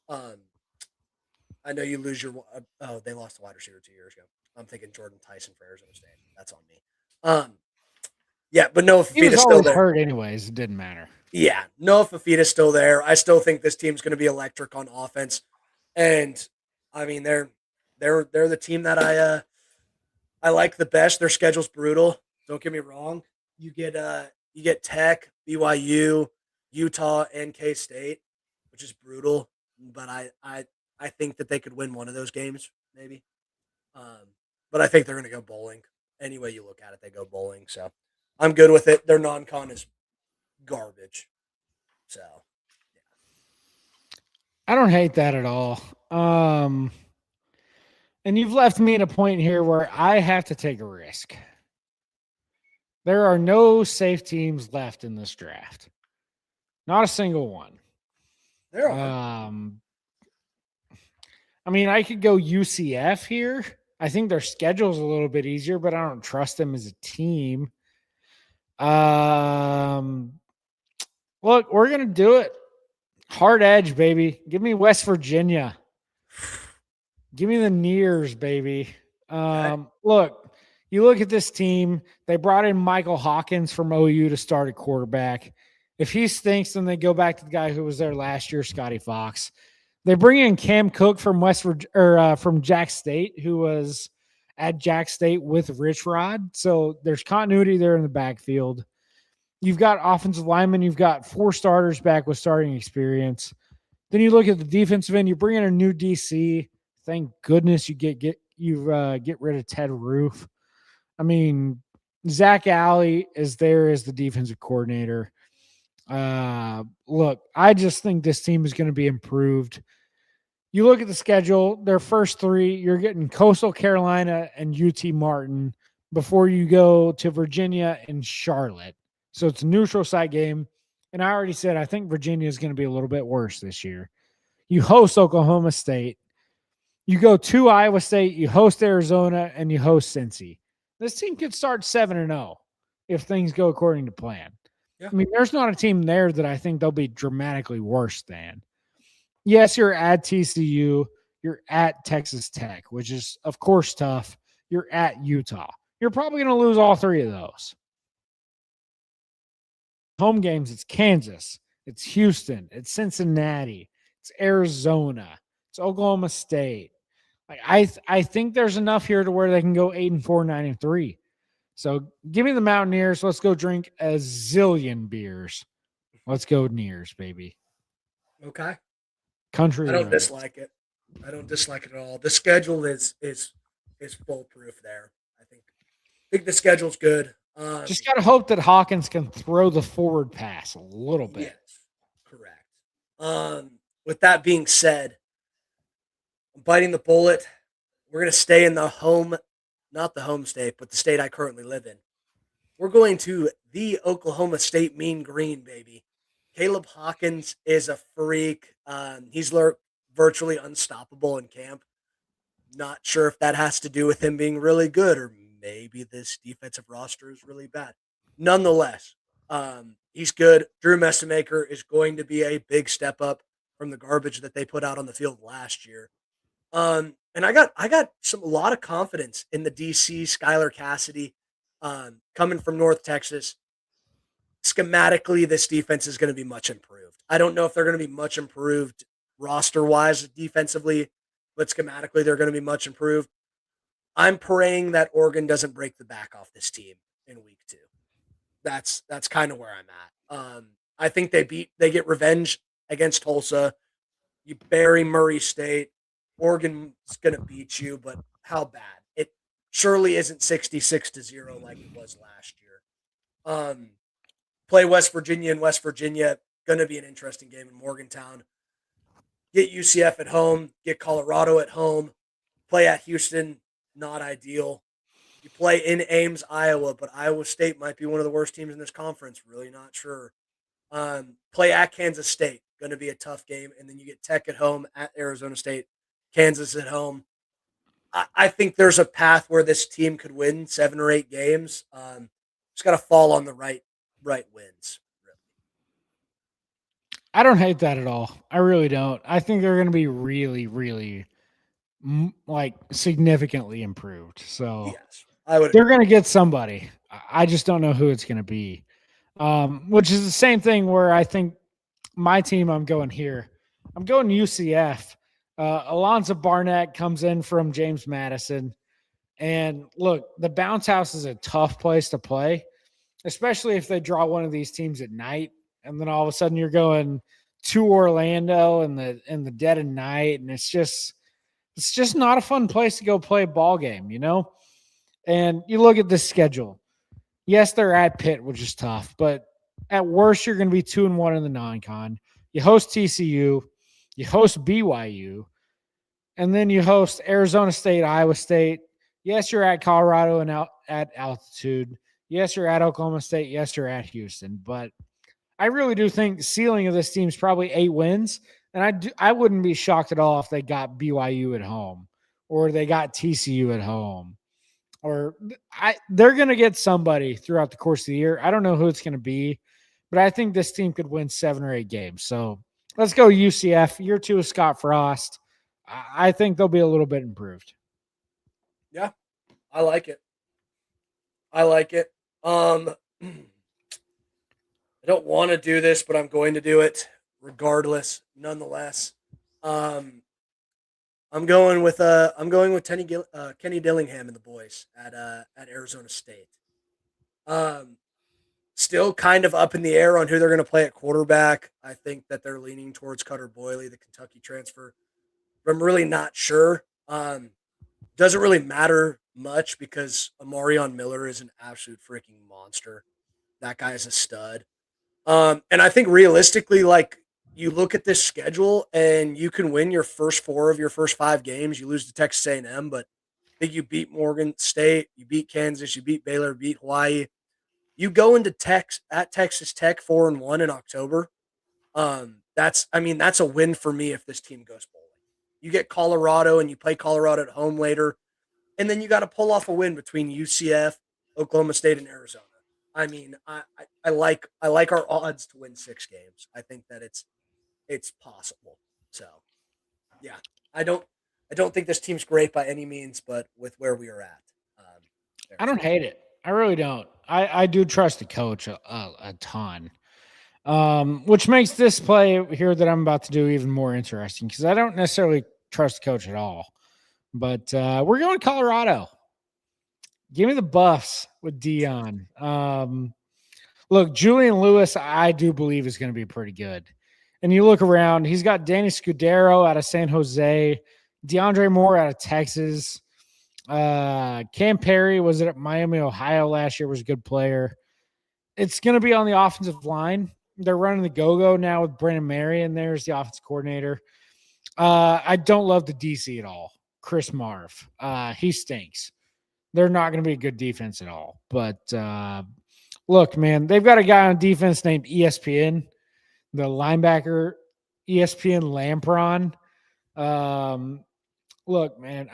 your they lost the wide receiver 2 years ago. I'm thinking Jordan Tyson for Arizona State. That's on me. Yeah, but Noah Fafita's still there. Hurt anyways. It didn't matter. Yeah, Noah Fafita's still there. I still think this team's going to be electric on offense, and I mean they're the team that I like the best. Their schedule's brutal. Don't get me wrong. You get Tech, BYU, Utah, and K State, which is brutal. But I think that they could win one of those games, maybe. Um, but I think they're going to go bowling. Any way you look at it, they go bowling. So I'm good with it. Their non-con is garbage. So I don't hate that at all. And you've left me at a point here where I have to take a risk. There are no safe teams left in this draft. Not a single one. there are. I mean, I could go UCF here. I think their schedule's a little bit easier, but I don't trust them as a team. Look, we're gonna do it. Hard edge, baby. Give me West Virginia. Give me the Nears, baby. Look, you look at this team. They brought in Michael Hawkins from OU to start at quarterback. If he stinks, then they go back to the guy who was there last year, Scotty Fox. They bring in Cam Cook from from Jack State, who was at Jack State with Rich Rod. So there's continuity there in the backfield. You've got offensive linemen. You've got 4 starters back with starting experience. Then you look at the defensive end. You bring in a new DC. Thank goodness you get rid of Ted Roof. I mean, Zach Alley is there as the defensive coordinator. Look, I just think this team is going to be improved. You look at the schedule, their first 3, you're getting Coastal Carolina and UT Martin before you go to Virginia and Charlotte. So it's a neutral site game. And I already said, I think Virginia is going to be a little bit worse this year. You host Oklahoma State. You go to Iowa State, you host Arizona, and you host Cincy. This team could start 7-0 if things go according to plan. Yeah. I mean, there's not a team there that I think they'll be dramatically worse than. Yes, you're at TCU. You're at Texas Tech, which is, of course, tough. You're at Utah. You're probably going to lose all 3 of those. Home games, it's Kansas. It's Houston. It's Cincinnati. It's Arizona. It's Oklahoma State. Like I think there's enough here to where they can go 8-4, 9-3. So give me the Mountaineers. Let's go drink a zillion beers. Let's go Nears, baby. Okay. Country. I don't dislike it. I don't dislike it at all. The schedule is foolproof there. I think the schedule's good. Just gotta hope that Hawkins can throw the forward pass a little bit. Yes, correct. With that being said, I'm biting the bullet. We're gonna stay in the home, not the home state, but the state I currently live in. We're going to the Oklahoma State Mean Green, baby. Caleb Hawkins is a freak. He's virtually unstoppable in camp. Not sure if that has to do with him being really good or maybe this defensive roster is really bad. Nonetheless, he's good. Drew Messamaker is going to be a big step up from the garbage that they put out on the field last year. And I got a lot of confidence in the DC Skylar Cassidy coming from North Texas. Schematically, this defense is going to be much improved. I don't know if they're going to be much improved roster-wise defensively, but schematically, they're going to be much improved. I'm praying that Oregon doesn't break the back off this team in week 2. That's kind of where I'm at. I think they get revenge against Tulsa. You bury Murray State. Oregon's going to beat you, but how bad? It surely isn't 66-0 like it was last year. Play West Virginia and West Virginia. Going to be an interesting game in Morgantown. Get UCF at home. Get Colorado at home. Play at Houston. Not ideal. You play in Ames, Iowa, but Iowa State might be one of the worst teams in this conference. Really not sure. Play at Kansas State. Going to be a tough game. And then you get Tech at home, at Arizona State, Kansas at home. I think there's a path where this team could win 7 or 8 games. Just got to fall on the right wins. Really. I don't hate that at all. I really don't. I think they're going to be really, really like significantly improved. So yes, I would. They're going to get somebody. I just don't know who it's going to be. Which is the same thing where I think my team, I'm going here. I'm going UCF. Alonzo Barnett comes in from James Madison. And look, the bounce house is a tough place to play, especially if they draw one of these teams at night, and then all of a sudden you're going to Orlando in the dead of night, and it's just not a fun place to go play a ball game, you know? And you look at this schedule. Yes, they're at Pitt, which is tough, but at worst, you're going to be 2-1 in the non-con. You host TCU, you host BYU, and then you host Arizona State, Iowa State. Yes, you're at Colorado and out at altitude. Yes, you're at Oklahoma State. Yes, you're at Houston. But I really do think the ceiling of this team is probably 8 wins, and I wouldn't be shocked at all if they got BYU at home or they got TCU at home or they're going to get somebody throughout the course of the year. I don't know who it's going to be, but I think this team could win 7 or 8 games. So let's go UCF. Year 2 of Scott Frost. I think they'll be a little bit improved. Yeah, I like it. I like it. I don't want to do this, but I'm going to do it regardless. Nonetheless, I'm going with Kenny Dillingham and the boys at Arizona State. Um, Still kind of up in the air on who they're going to play at quarterback. I think that they're leaning towards Cutter Boyley, the Kentucky transfer. But I'm really not sure. Doesn't really matter much because Amarion Miller is an absolute freaking monster. That guy is a stud. And I think realistically, like you look at this schedule and you can win your first 4 of your first 5 games. You lose to Texas A&M, but I think you beat Morgan State, you beat Kansas, you beat Baylor, beat Hawaii. You go into Texas Tech 4-1 in October. That's a win for me if this team goes bowling. You get Colorado and you play Colorado at home later, and then you got to pull off a win between UCF, Oklahoma State, and Arizona. I mean, I like our odds to win 6 games. I think that it's possible. So yeah, I don't I don't think this team's great by any means, but with where we are at, I there's don't hate it. I really don't. I do trust the coach a ton, which makes this play here that I'm about to do even more interesting because I don't necessarily trust the coach at all. But we're going Colorado. Give me the Buffs with Dion. Look, Julian Lewis, I do believe is going to be pretty good. And you look around, he's got Danny Scudero out of San Jose, DeAndre Moore out of Texas. Cam Perry was at Miami, Ohio last year, was a good player. It's going to be on the offensive line. They're running the go-go now with Brandon Marion. There's the offense coordinator. I don't love the DC at all. Chris Marv. He stinks. They're not going to be a good defense at all. But look, man, they've got a guy on defense named ESPN, the linebacker, ESPN Lampron. Look, man,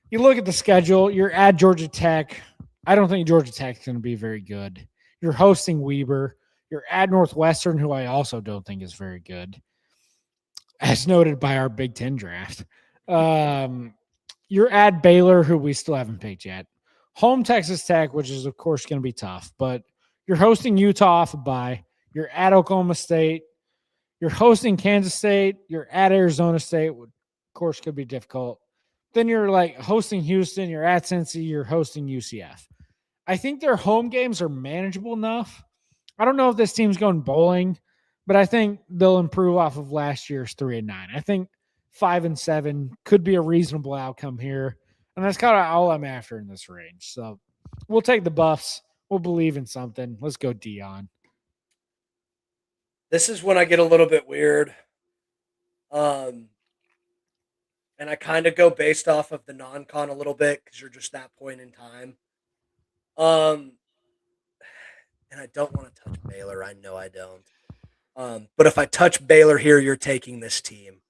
you look at the schedule, you're at Georgia Tech. I don't think Georgia Tech is going to be very good. You're hosting Weber. You're at Northwestern, who I also don't think is very good, as noted by our Big Ten draft. You're at Baylor, who we still haven't picked yet. Home Texas Tech, which is, of course, going to be tough, but you're hosting Utah off a bye. You're at Oklahoma State. You're hosting Kansas State. You're at Arizona State, which, of course, could be difficult. Then you're like hosting Houston. You're at Cincy. You're hosting UCF. I think their home games are manageable enough. I don't know if this team's going bowling, but I think they'll improve off of last year's 3-9. I think 5-7 could be a reasonable outcome here. And that's kind of all I'm after in this range. So we'll take the Buffs. We'll believe in something. Let's go Dion. this is when I get a little bit weird. Um, and I kind of go based off of the non-con a little bit because you're just that point in time. Um, and I don't want to touch Baylor. I know I don't. But if I touch Baylor here, you're taking this team.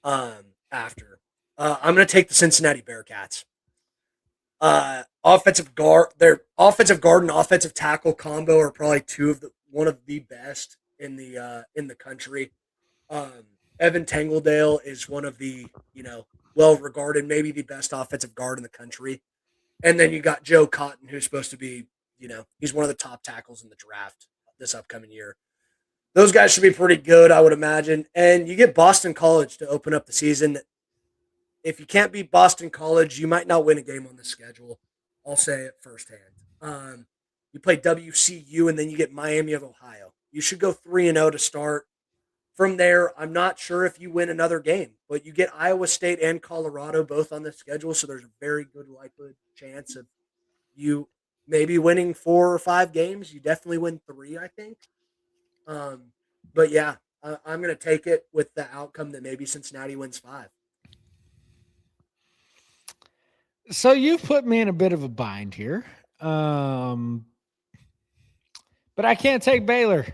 After I'm going to take the Cincinnati Bearcats. Offensive guard, their offensive guard and offensive tackle combo are probably one of the best in the country. Evan Tangledale is one of the well regarded, maybe the best offensive guard in the country. And then you got Joe Cotton, who's supposed to be he's one of the top tackles in the draft this upcoming year. Those guys should be pretty good, I would imagine. And you get Boston College to open up the season. if you can't beat Boston College, you might not win a game on the schedule. I'll say it firsthand. Um, you play WCU and then you get Miami of Ohio. You should go 3-0 to start. From there, I'm not sure if you win another game, but you get Iowa State and Colorado both on the schedule, so there's a very good likelihood chance of you maybe winning 4 or 5 games. You definitely win three, I think. Um, but yeah, I'm going to take it with the outcome that maybe Cincinnati wins five. So you've put me in a bit of a bind here. Um, but I can't take Baylor.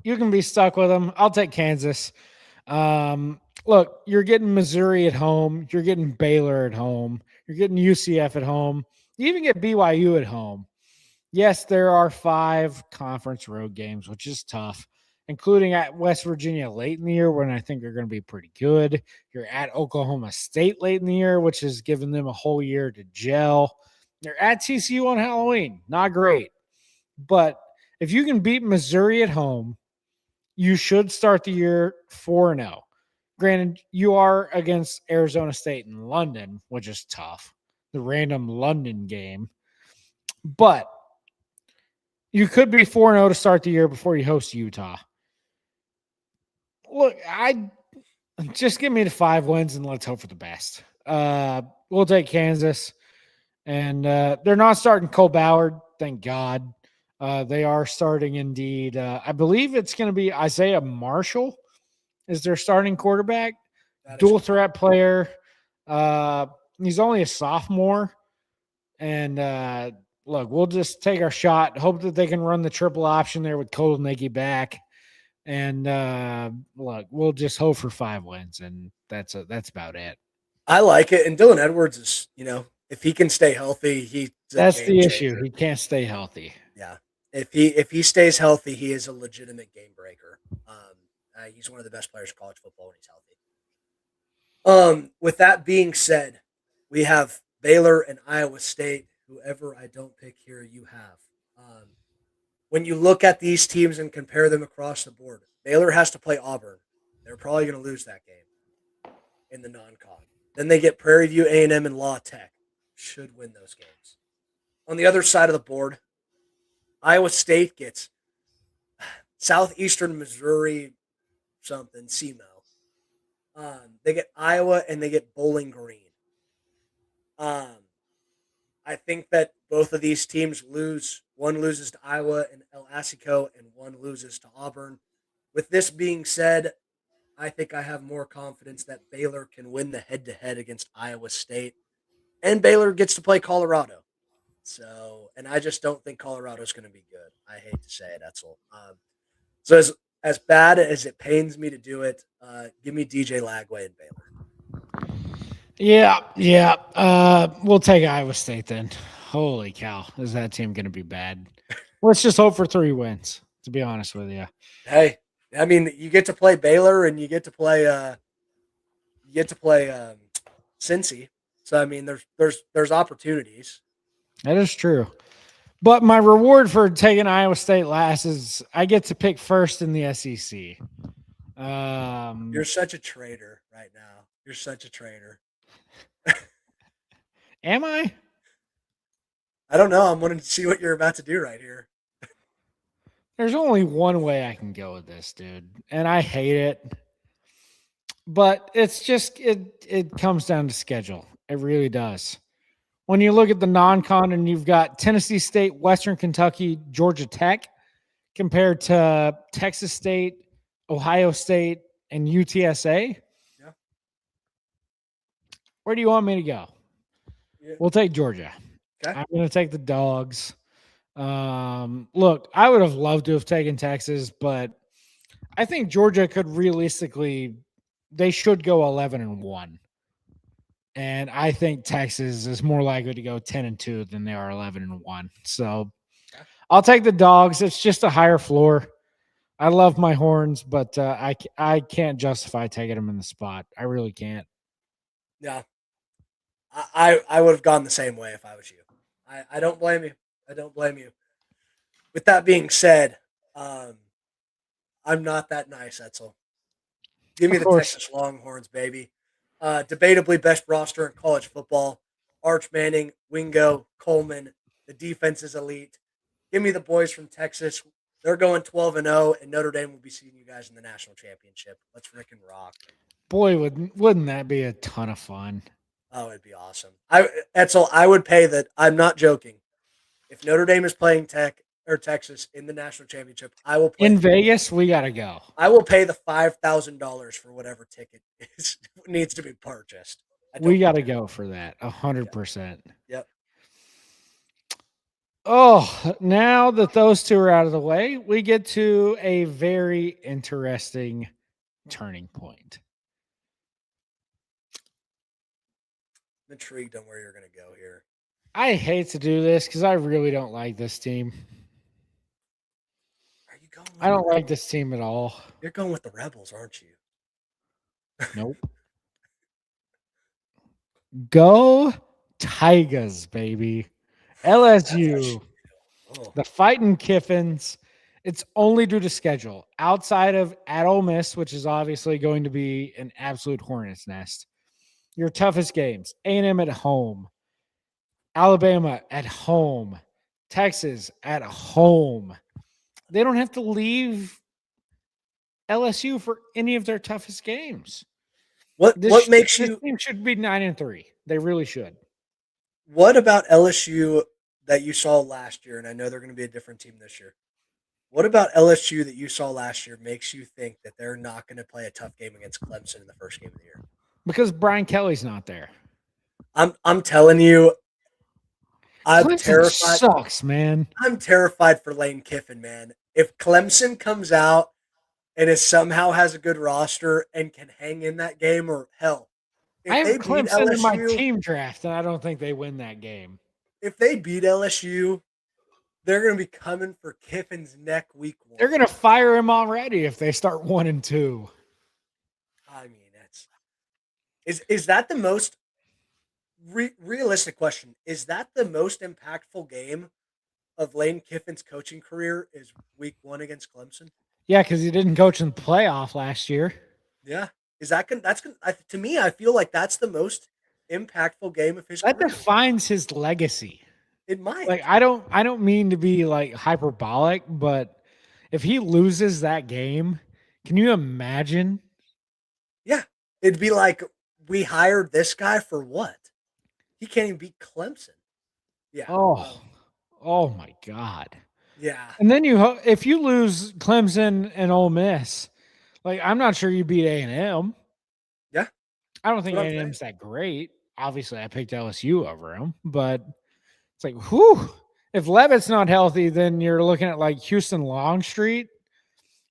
You can be stuck with them. I'll take Kansas. Look, you're getting Missouri at home. You're getting Baylor at home. You're getting UCF at home. You even get BYU at home. Yes, there are 5 conference road games, which is tough, including at West Virginia late in the year when I think they're going to be pretty good. You're at Oklahoma State late in the year, which has given them a whole year to gel. You're at TCU on Halloween. Not great. But if you can beat Missouri at home, you should start the year 4-0. Granted, you are against Arizona State in London, which is tough. The random London game. But you could be 4-0 to start the year before you host Utah. Look, I just give me the 5 wins and let's hope for the best. We'll take Kansas. And they're not starting Cole Ballard, thank God. They are starting indeed. I believe it's going to be Isaiah Marshall is their starting quarterback, dual threat player. He's only a sophomore. And look, we'll just take our shot. Hope that they can run the triple option there with Cole Nicky back. And look, we'll just hope for 5 wins, and that's about it. I like it, and Dylan Edwards is, if he can stay healthy, he's a That's game the issue. changer. He can't stay healthy. Yeah, if he stays healthy, he is a legitimate game breaker. He's one of the best players in college football when he's healthy. With that being said, we have Baylor and Iowa State. Whoever I don't pick here, you have. When you look at these teams and compare them across the board, Baylor has to play Auburn. They're probably going to lose that game in the non-con. Then they get Prairie View A&M and La Tech. Should win those games. On the other side of the board, Iowa State gets Southeastern Missouri something, SEMO. They get Iowa and they get Bowling Green. I think that both of these teams lose. One loses to Iowa and El Asico, and one loses to Auburn. With this being said, I think I have more confidence that Baylor can win the head-to-head against Iowa State, and Baylor gets to play Colorado. So, and I just don't think Colorado's going to be good. I hate to say it, Etzel. So as bad as it pains me to do it, give me DJ Lagway and Baylor. Yeah. We'll take Iowa State then. Holy cow, is that team going to be bad? Let's just hope for 3 wins. To be honest with you. Hey, I mean, you get to play Baylor and you get to play Cincy. So I mean, there's opportunities. That is true. But my reward for taking Iowa State last is I get to pick first in the SEC. You're such a traitor right now. You're such a traitor. Am I? I don't know. I'm wanting to see what you're about to do right here. There's only one way I can go with this, dude. And I hate it. But it's just it comes down to schedule. It really does. When you look at the non-con and you've got Tennessee State, Western Kentucky, Georgia Tech compared to Texas State, Ohio State, and UTSA. Yeah. Where do you want me to go? Yeah. We'll take Georgia. Okay. I'm going to take the dogs. Look, I would have loved to have taken Texas, but I think Georgia could realistically, they should go 11-1. And I think Texas is more likely to go 10-2 than they are 11-1. So I'll take the dogs. It's just a higher floor. I love my horns, but I can't justify taking them in the spot. I really can't. Yeah. I would have gone the same way if I was you. I don't blame you. I don't blame you. With that being said, I'm not that nice, Etzel. Give me the Texas Longhorns, baby. Debatably best roster in college football. Arch Manning, Wingo, Coleman. The defense is elite. Give me the boys from Texas. They're going 12-0, and Notre Dame will be seeing you guys in the national championship. Let's freaking rock. Boy, wouldn't that be a ton of fun? Oh, it'd be awesome. Etzel, I would pay that. I'm not joking. If Notre Dame is playing Tech or Texas in the national championship, I will play. In Vegas, we gotta go. I will pay the $5,000 for whatever ticket is, needs to be purchased. We gotta go for that. 100%. Yep. Oh, now that those two are out of the way, we get to a very interesting turning point. I'm intrigued on where you're going to go here. I hate to do this because I really don't like this team. Are you going? I don't like this team at all. You're going with the Rebels, aren't you? Nope. Go Tigers, baby. LSU. Oh. The Fighting Kiffins. It's only due to schedule. Outside of at Ole Miss, which is obviously going to be an absolute hornet's nest. Your toughest games: A&M at home, Alabama at home, Texas at home. They don't have to leave LSU for any of their toughest games. What makes this you team should be 9-3? They really should. What about LSU that you saw last year? And I know they're going to be a different team this year. What about LSU that you saw last year makes you think that they're not going to play a tough game against Clemson in the first game of the year? Because Brian Kelly's not there. I'm telling you, I'm Clemson terrified. Sucks, man. I'm terrified for Lane Kiffin, man. If Clemson comes out and somehow has a good roster and can hang in that game, or hell, I if have they beat Clemson in my LSU, team draft, and I don't think they win that game. if they beat LSU, they're going to be coming for Kiffin's neck week 1. They're going to fire him already if they start 1-2. I mean, is that the most realistic question? Is that the most impactful game of Lane Kiffin's coaching career? Is week 1 against Clemson? Yeah, because he didn't coach in the playoff last year. Yeah, to me? I feel like that's the most impactful game of his career. That defines his legacy. It might. Like I don't mean to be like hyperbolic, but if he loses that game, can you imagine? Yeah, it'd be like, we hired this guy for what? He can't even beat Clemson. Yeah. Oh my God. Yeah. And then if you lose Clemson and Ole Miss, like I'm not sure you beat A&M. Yeah. I don't think A&M's that great. Obviously, I picked LSU over him, but it's like, whew. If Levitt's not healthy, then you're looking at like Houston Longstreet,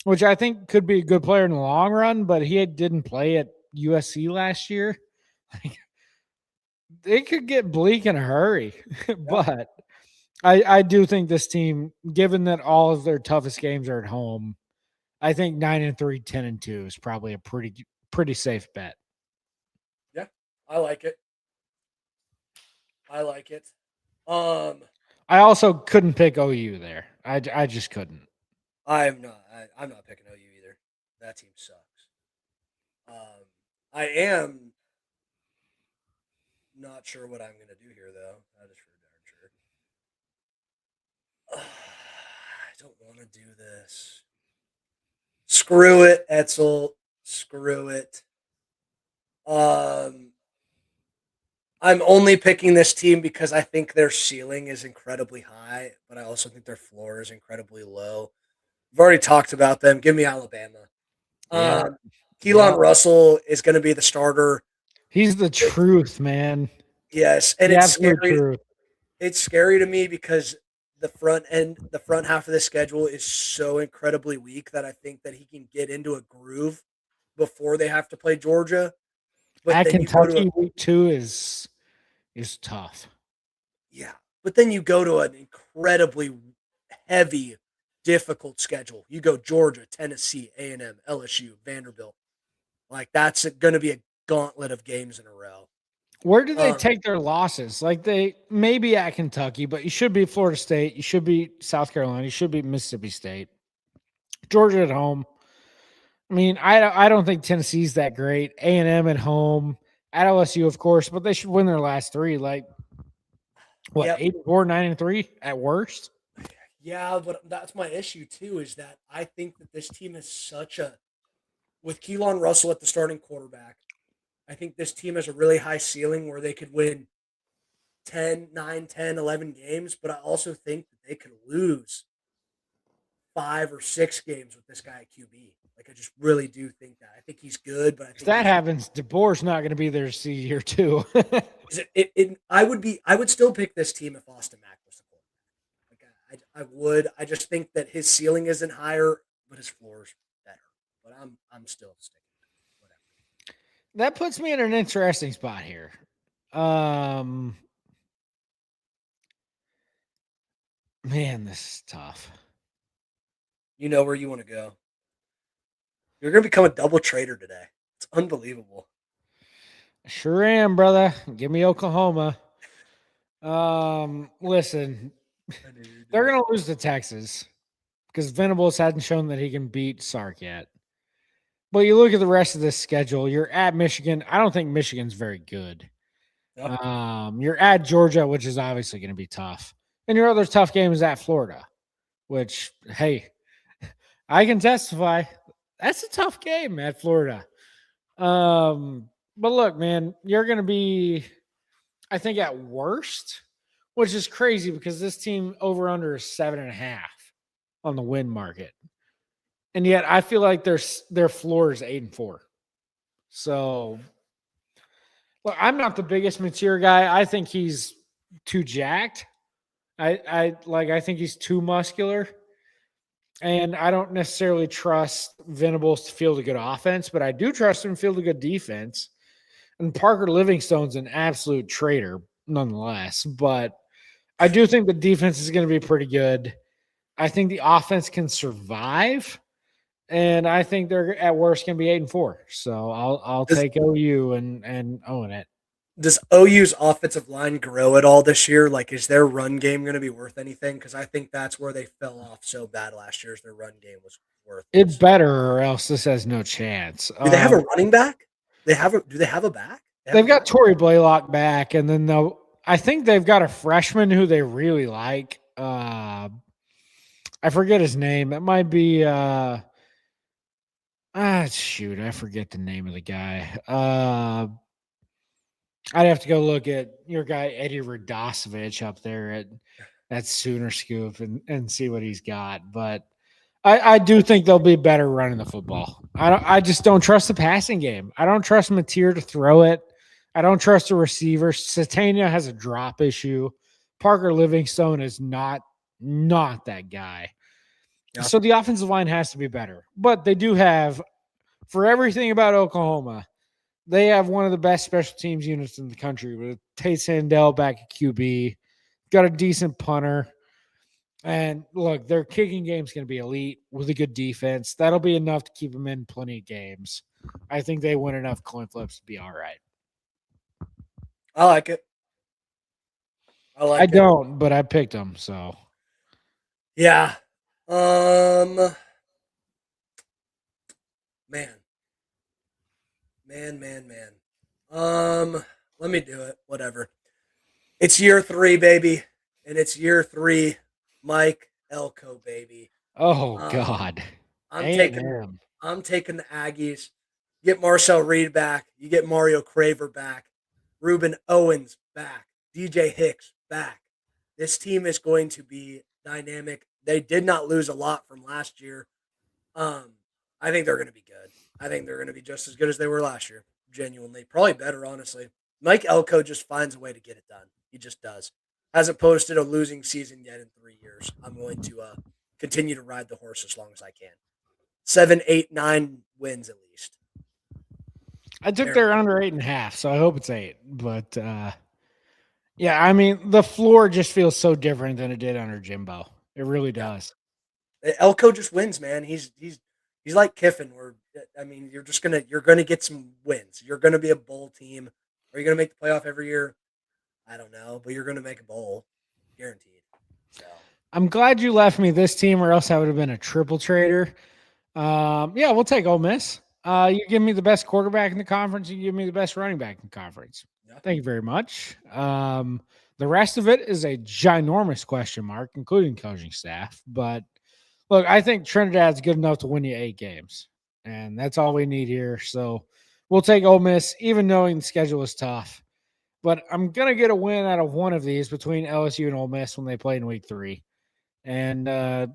which I think could be a good player in the long run, but he didn't play at USC last year. Like, it could get bleak in a hurry. Yeah. But I do think this team, given that all of their toughest games are at home, I think 9-3, 10-2 is probably a pretty safe bet. Yeah, I like it. I also couldn't pick OU there. I just couldn't. I'm not picking OU either. That team sucks. I am not sure what I'm going to do here, though. That is for darn sure. I don't want to do this. Screw it, Etzel. Screw it. I'm only picking this team because I think their ceiling is incredibly high, but I also think their floor is incredibly low. I've already talked about them. Give me Alabama. Yeah. Keelan Russell is going to be the starter. He's the truth, man. Yes, and it's scary. Truth. It's scary to me because the front half of the schedule is so incredibly weak that I think that he can get into a groove before they have to play Georgia. But at Kentucky, week 2 is tough. Yeah, but then you go to an incredibly heavy, difficult schedule. You go Georgia, Tennessee, A&M, LSU, Vanderbilt. Like, that's going to be a gauntlet of games in a row. Where do they take their losses? Like, they may be at Kentucky, but you should be Florida State. You should be South Carolina. You should be Mississippi State. Georgia at home. I mean, I don't think Tennessee's that great. A&M at home. at LSU, of course, but they should win their last three. Like what, Yep. 8-4, 9-3 at worst? Yeah, but that's my issue too, is that I think that this team is such a, with Keelan Russell at the starting quarterback, I think this team has a really high ceiling where they could win 10, 9, 10, 11 games, but I also think that they could lose 5 or 6 games with this guy at QB. Like, I just really do think that. I think he's good, but I If think that he's happens, DeBoer's not going to be there to see year two. I would still pick this team if Austin Mack was the quarterback. Like, I would. I just think that his ceiling isn't higher, but his floor is better. But I'm still sticking with whatever. That puts me in an interesting spot here. Man, this is tough. You know where you want to go. You're going to become a double trader today. It's unbelievable. Sure am, brother. Give me Oklahoma. Listen, they're gonna lose to Texas because Venables hadn't shown that he can beat Sark yet. But you look at the rest of this schedule, you're at Michigan. I don't think Michigan's very good. You're at Georgia, which is obviously going to be tough. And your other tough game is at Florida, which, hey, I can testify that's a tough game at Florida. But look, man, you're going to be, I think, at worst, which is crazy because this team over under is 7.5 on the win market. And yet I feel like their floor is 8-4. So look, I'm not the biggest Mateer guy. I think he's too jacked. I think he's too muscular. And I don't necessarily trust Venables to field a good offense, but I do trust him to field a good defense. And Parker Livingstone's an absolute traitor, nonetheless. But I do think the defense is going to be pretty good. I think the offense can survive. And I think they're at worst going to be 8-4. So I'll take OU and own it. Does OU's offensive line grow at all this year? Like, is their run game going to be worth anything? Because I think that's where they fell off so bad last year. Is their run game was worthless. It better, or else this has no chance. Do they have a running back? Do they have a back? They've got Torrey Blaylock back, and then I think they've got a freshman who they really like. I forget his name. It might be shoot, I forget the name of the guy. I'd have to go look at your guy Eddie Radosevich up there at Sooner Scoop and see what he's got. But I do think they'll be better running the football. I just don't trust the passing game. I don't trust Mateer to throw it. I don't trust the receiver. Satania has a drop issue. Parker Livingstone is not that guy. Yeah. So the offensive line has to be better. But they do have, for everything about Oklahoma, they have one of the best special teams units in the country with Tate Sandell back at QB, got a decent punter. And look, their kicking game is going to be elite with a good defense. That'll be enough to keep them in plenty of games. I think they win enough coin flips to be all right. I like it. I don't, but I picked them, so. Yeah. Man. Let me do it. Whatever. It's year 3, baby. And it's year 3, Mike Elko, baby. Oh, God. I'm taking the Aggies. Get Marcel Reed back. You get Mario Craver back. Ruben Owens back. DJ Hicks back. This team is going to be dynamic. They did not lose a lot from last year. I think they're going to be good. I think they're going to be just as good as they were last year. Genuinely. Probably better, honestly. Mike Elko just finds a way to get it done. He just does. Hasn't posted a losing season yet in 3 years. I'm going to continue to ride the horse as long as I can. 7, 8, 9 wins at least. I took their under 8.5, so I hope it's 8. But yeah, I mean, the floor just feels so different than it did under Jimbo. It really does. Elko just wins, man. He's like Kiffin, where I mean, you're gonna get some wins. You're gonna be a bowl team. Are you gonna make the playoff every year? I don't know, but you're gonna make a bowl, guaranteed. So I'm glad you left me this team, or else I would have been a triple trader. Yeah, we'll take Ole Miss. You give me the best quarterback in the conference. You give me the best running back in the conference. Yeah. Thank you very much. The rest of it is a ginormous question mark, including coaching staff. But look, I think Trinidad's good enough to win you 8 games, and that's all we need here. So we'll take Ole Miss, even knowing the schedule is tough. But I'm gonna get a win out of one of these between LSU and Ole Miss when they play in Week 3. And I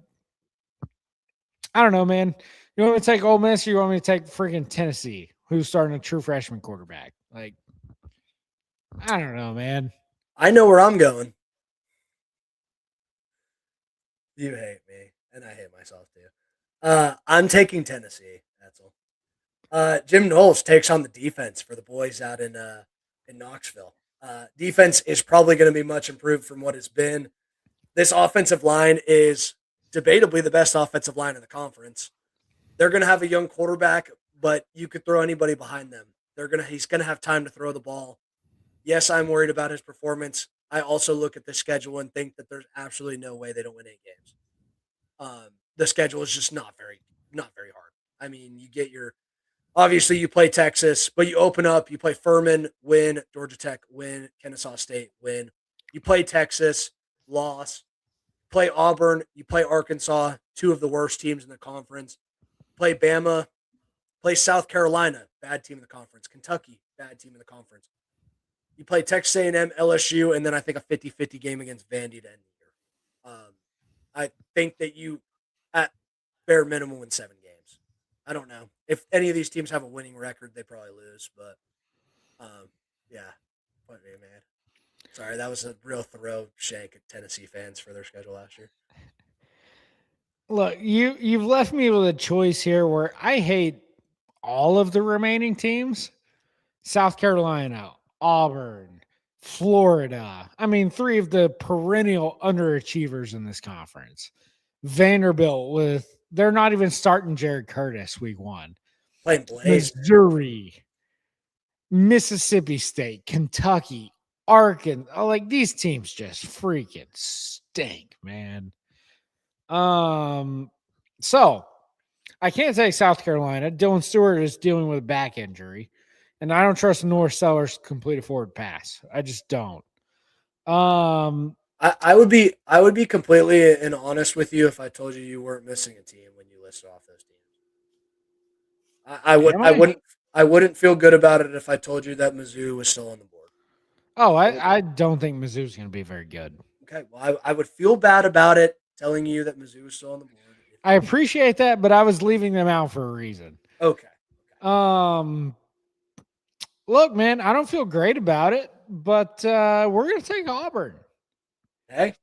don't know, man. You want me to take Ole Miss, or you want me to take freaking Tennessee, who's starting a true freshman quarterback? Like, I don't know, man. I know where I'm going. You hate me, and I hate myself too. I'm taking Tennessee. That's all. Jim Knowles takes on the defense for the boys out in Knoxville. Defense is probably going to be much improved from what it's been. This offensive line is debatably the best offensive line in the conference. They're going to have a young quarterback, but you could throw anybody behind them. He's going to have time to throw the ball. Yes, I'm worried about his performance. I also look at the schedule and think that there's absolutely no way they don't win 8 games. The schedule is just not very hard. I mean, you get your obviously you play Texas, but you open up, you play Furman, win, Georgia Tech, win, Kennesaw State, win. You play Texas, loss. Play Auburn, you play Arkansas, two of the worst teams in the conference. Play Bama, play South Carolina, bad team in the conference. Kentucky, bad team in the conference. You play Texas A&M, LSU, and then I think a 50-50 game against Vandy to end the year. I think that you, at bare minimum, win 7 games. I don't know. If any of these teams have a winning record, they probably lose. But, yeah, what me man. Sorry, that was a real throw shank at Tennessee fans for their schedule last year. Look, you've left me with a choice here where I hate all of the remaining teams. South Carolina, Auburn, Florida. I mean, 3 of the perennial underachievers in this conference. Vanderbilt with they're not even starting Jared Curtis week 1. Playing Blaze, Missouri, Mississippi State, Kentucky, Arkansas. Like these teams just freaking stink, man. So I can't take South Carolina. Dylan Stewart is dealing with a back injury, and I don't trust North Sellers to complete a forward pass. I just don't. I would be completely and honest with you if I told you weren't missing a team when you listed off those teams. I would Am I I? wouldn't feel good about it if I told you that Mizzou was still on the board. Oh, I would I don't think Mizzou's going to be very good. okay. Well, I would feel bad about it telling you that Mizzou was still on the board. I appreciate that, but I was leaving them out for a reason. Okay. Um, Look, man, I don't feel great about it, but we're going to take Auburn. Hey,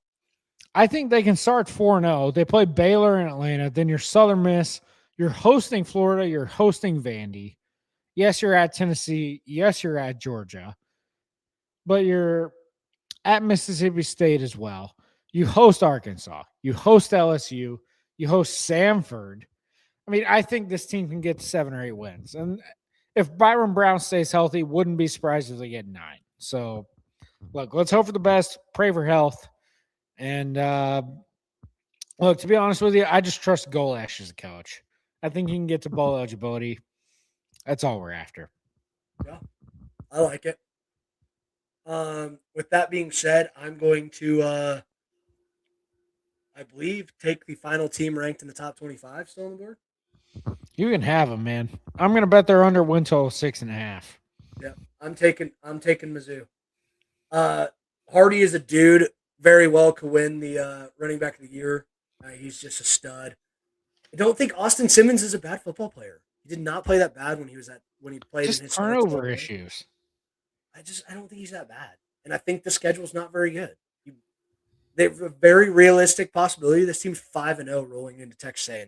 I think they can start 4-0. They play Baylor in Atlanta. Then you're Southern Miss. You're hosting Florida. You're hosting Vandy. Yes, you're at Tennessee. Yes, you're at Georgia. But you're at Mississippi State as well. You host Arkansas. You host LSU. You host Samford. I mean, I think this team can get 7 or 8 wins. And if Byron Brown stays healthy, wouldn't be surprised if they get 9. So, look, let's hope for the best. Pray for health. And look, to be honest with you, I just trust Golash as a coach. I think he can get to bowl eligibility. That's all we're after. yeah, I like it. With that being said, I'm going to, I believe, take the final team ranked in the top 25 still on the board. You can have them, man. I'm gonna bet they're under win total 6.5. Yeah, I'm taking Mizzou. Uh, Hardy is a dude. Very well could win the running back of the year. He's just a stud. I don't think Austin Simmons is a bad football player. He did not play that bad when he played in Just his turnover issues. I don't think he's that bad, and I think the schedule's not very good. They have a very realistic possibility. This team's 5-0 rolling into Texas A&M.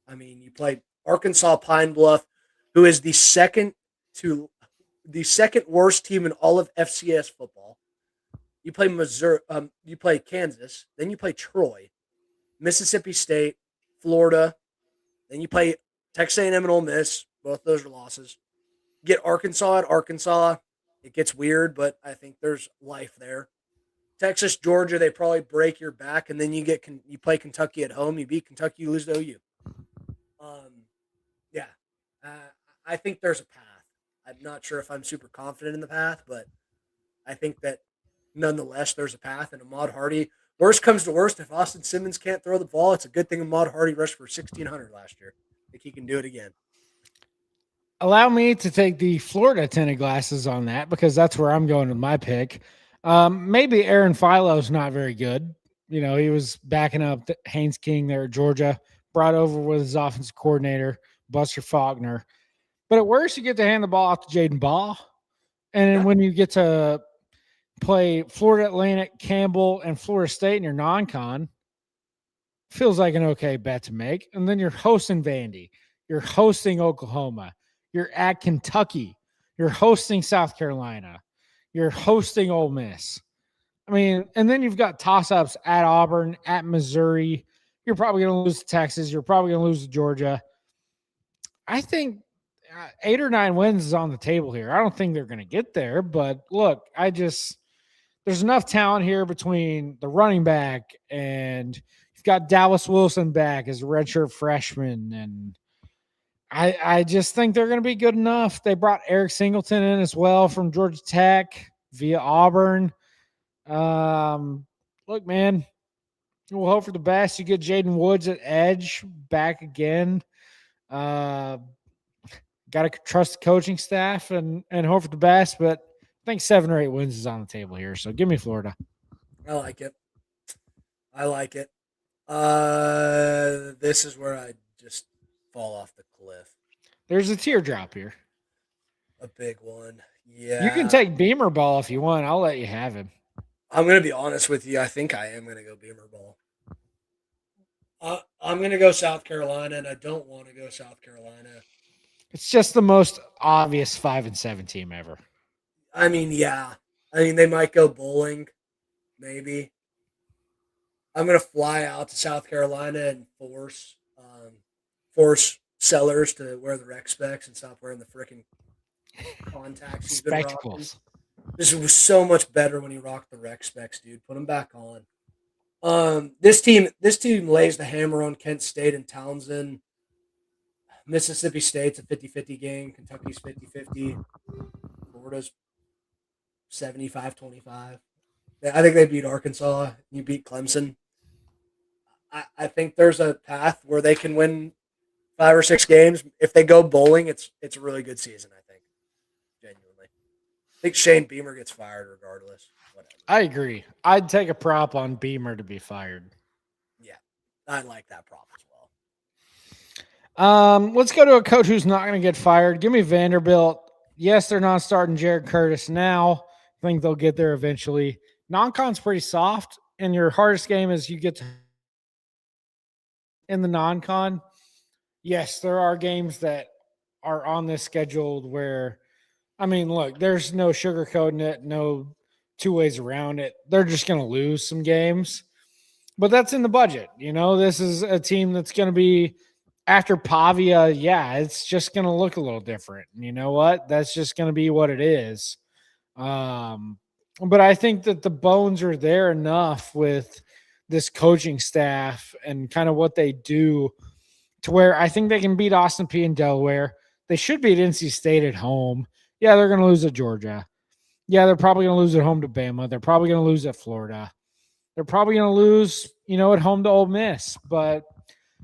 I mean, you play Arkansas Pine Bluff, who is to the second worst team in all of FCS football. You play Missouri, you play Kansas, then you play Troy, Mississippi State, Florida, then you play Texas A&M and Ole Miss. Both those are losses. Get Arkansas at Arkansas. It gets weird, but I think there's life there. Texas, Georgia, they probably break your back, and then you play Kentucky at home. You beat Kentucky, you lose to OU. Yeah, Uh, I think there's a path. I'm not sure if I'm super confident in the path, but I think that nonetheless there's a path. And Ahmad Hardy, worst comes to worst, if Austin Simmons can't throw the ball, it's a good thing Ahmad Hardy rushed for 1,600 last year. I think he can do it again. Allow me to take the Florida tinted glasses on that because that's where I'm going with my pick. Maybe Aaron Philo's not very good. You know, he was backing up Haynes King there at Georgia, brought over with his offensive coordinator, Buster Faulkner. But at worst, you get to hand the ball off to Jaden Ball. And then Yeah. when you get to play Florida Atlantic, Campbell, and Florida State in your non con, feels like an okay bet to make. And then you're hosting Vandy, you're hosting Oklahoma, you're at Kentucky, you're hosting South Carolina, you're hosting Ole Miss. I mean, and then you've got toss ups at Auburn, at Missouri. You're probably going to lose to Texas. You're probably going to lose to Georgia. I think 8 or 9 wins is on the table here. I don't think they're going to get there, but look, there's enough talent here between the running back and you've got Dallas Wilson back as a redshirt freshman. And I just think they're going to be good enough. They brought Eric Singleton in as well from Georgia Tech via Auburn. Look, man, we'll hope for the best. You get Jaden Woods at edge back again. Got to trust the coaching staff and hope for the best. But I think 7 or 8 wins is on the table here. So give me Florida. I like it. I like it. This is where I just fall off the cliff. There's a teardrop here. A big one. Yeah. You can take Beamer Ball if you want. I'll let you have him. I'm going to be honest with you. I think I am going to go Beamer Ball. I'm going to go South Carolina, and I don't want to go South Carolina. It's just the most obvious 5-7 team ever. I mean, yeah. I mean, they might go bowling, maybe. I'm going to fly out to South Carolina and force sellers to wear the rec specs and stop wearing the freaking contacts he's been rocking. Spectacles. This was so much better when he rocked the rec specs, dude. Put them back on. This team lays the hammer on Kent State and Townsend. Mississippi State's a 50-50 game. Kentucky's 50-50. Florida's 75-25. I think they beat Arkansas. You beat Clemson. I think there's a path where they can win 5 or 6 games. If they go bowling, it's a really good season, I think. Genuinely. I think Shane Beamer gets fired regardless. Whatever. I agree. I'd take a prop on Beamer to be fired. Yeah. I like that prop as well. Let's go to a coach who's not going to get fired. Give me Vanderbilt. Yes, they're not starting Jared Curtis now. I think they'll get there eventually. Non-con's pretty soft, and your hardest game is you get to in the non-con. Yes, there are games that are on this schedule where, I mean, look, there's no sugarcoating it, no 2 ways around it. They're just going to lose some games, but that's in the budget. You know, this is a team that's going to be after Pavia. Yeah, it's just going to look a little different. You know what? That's just going to be what it is. But I think that the bones are there enough with this coaching staff and kind of what they do to where I think they can beat Austin P in Delaware. They should beat NC State at home. Yeah, they're going to lose at Georgia. Yeah, they're probably going to lose at home to Bama. They're probably going to lose at Florida. They're probably going to lose, at home to Ole Miss. But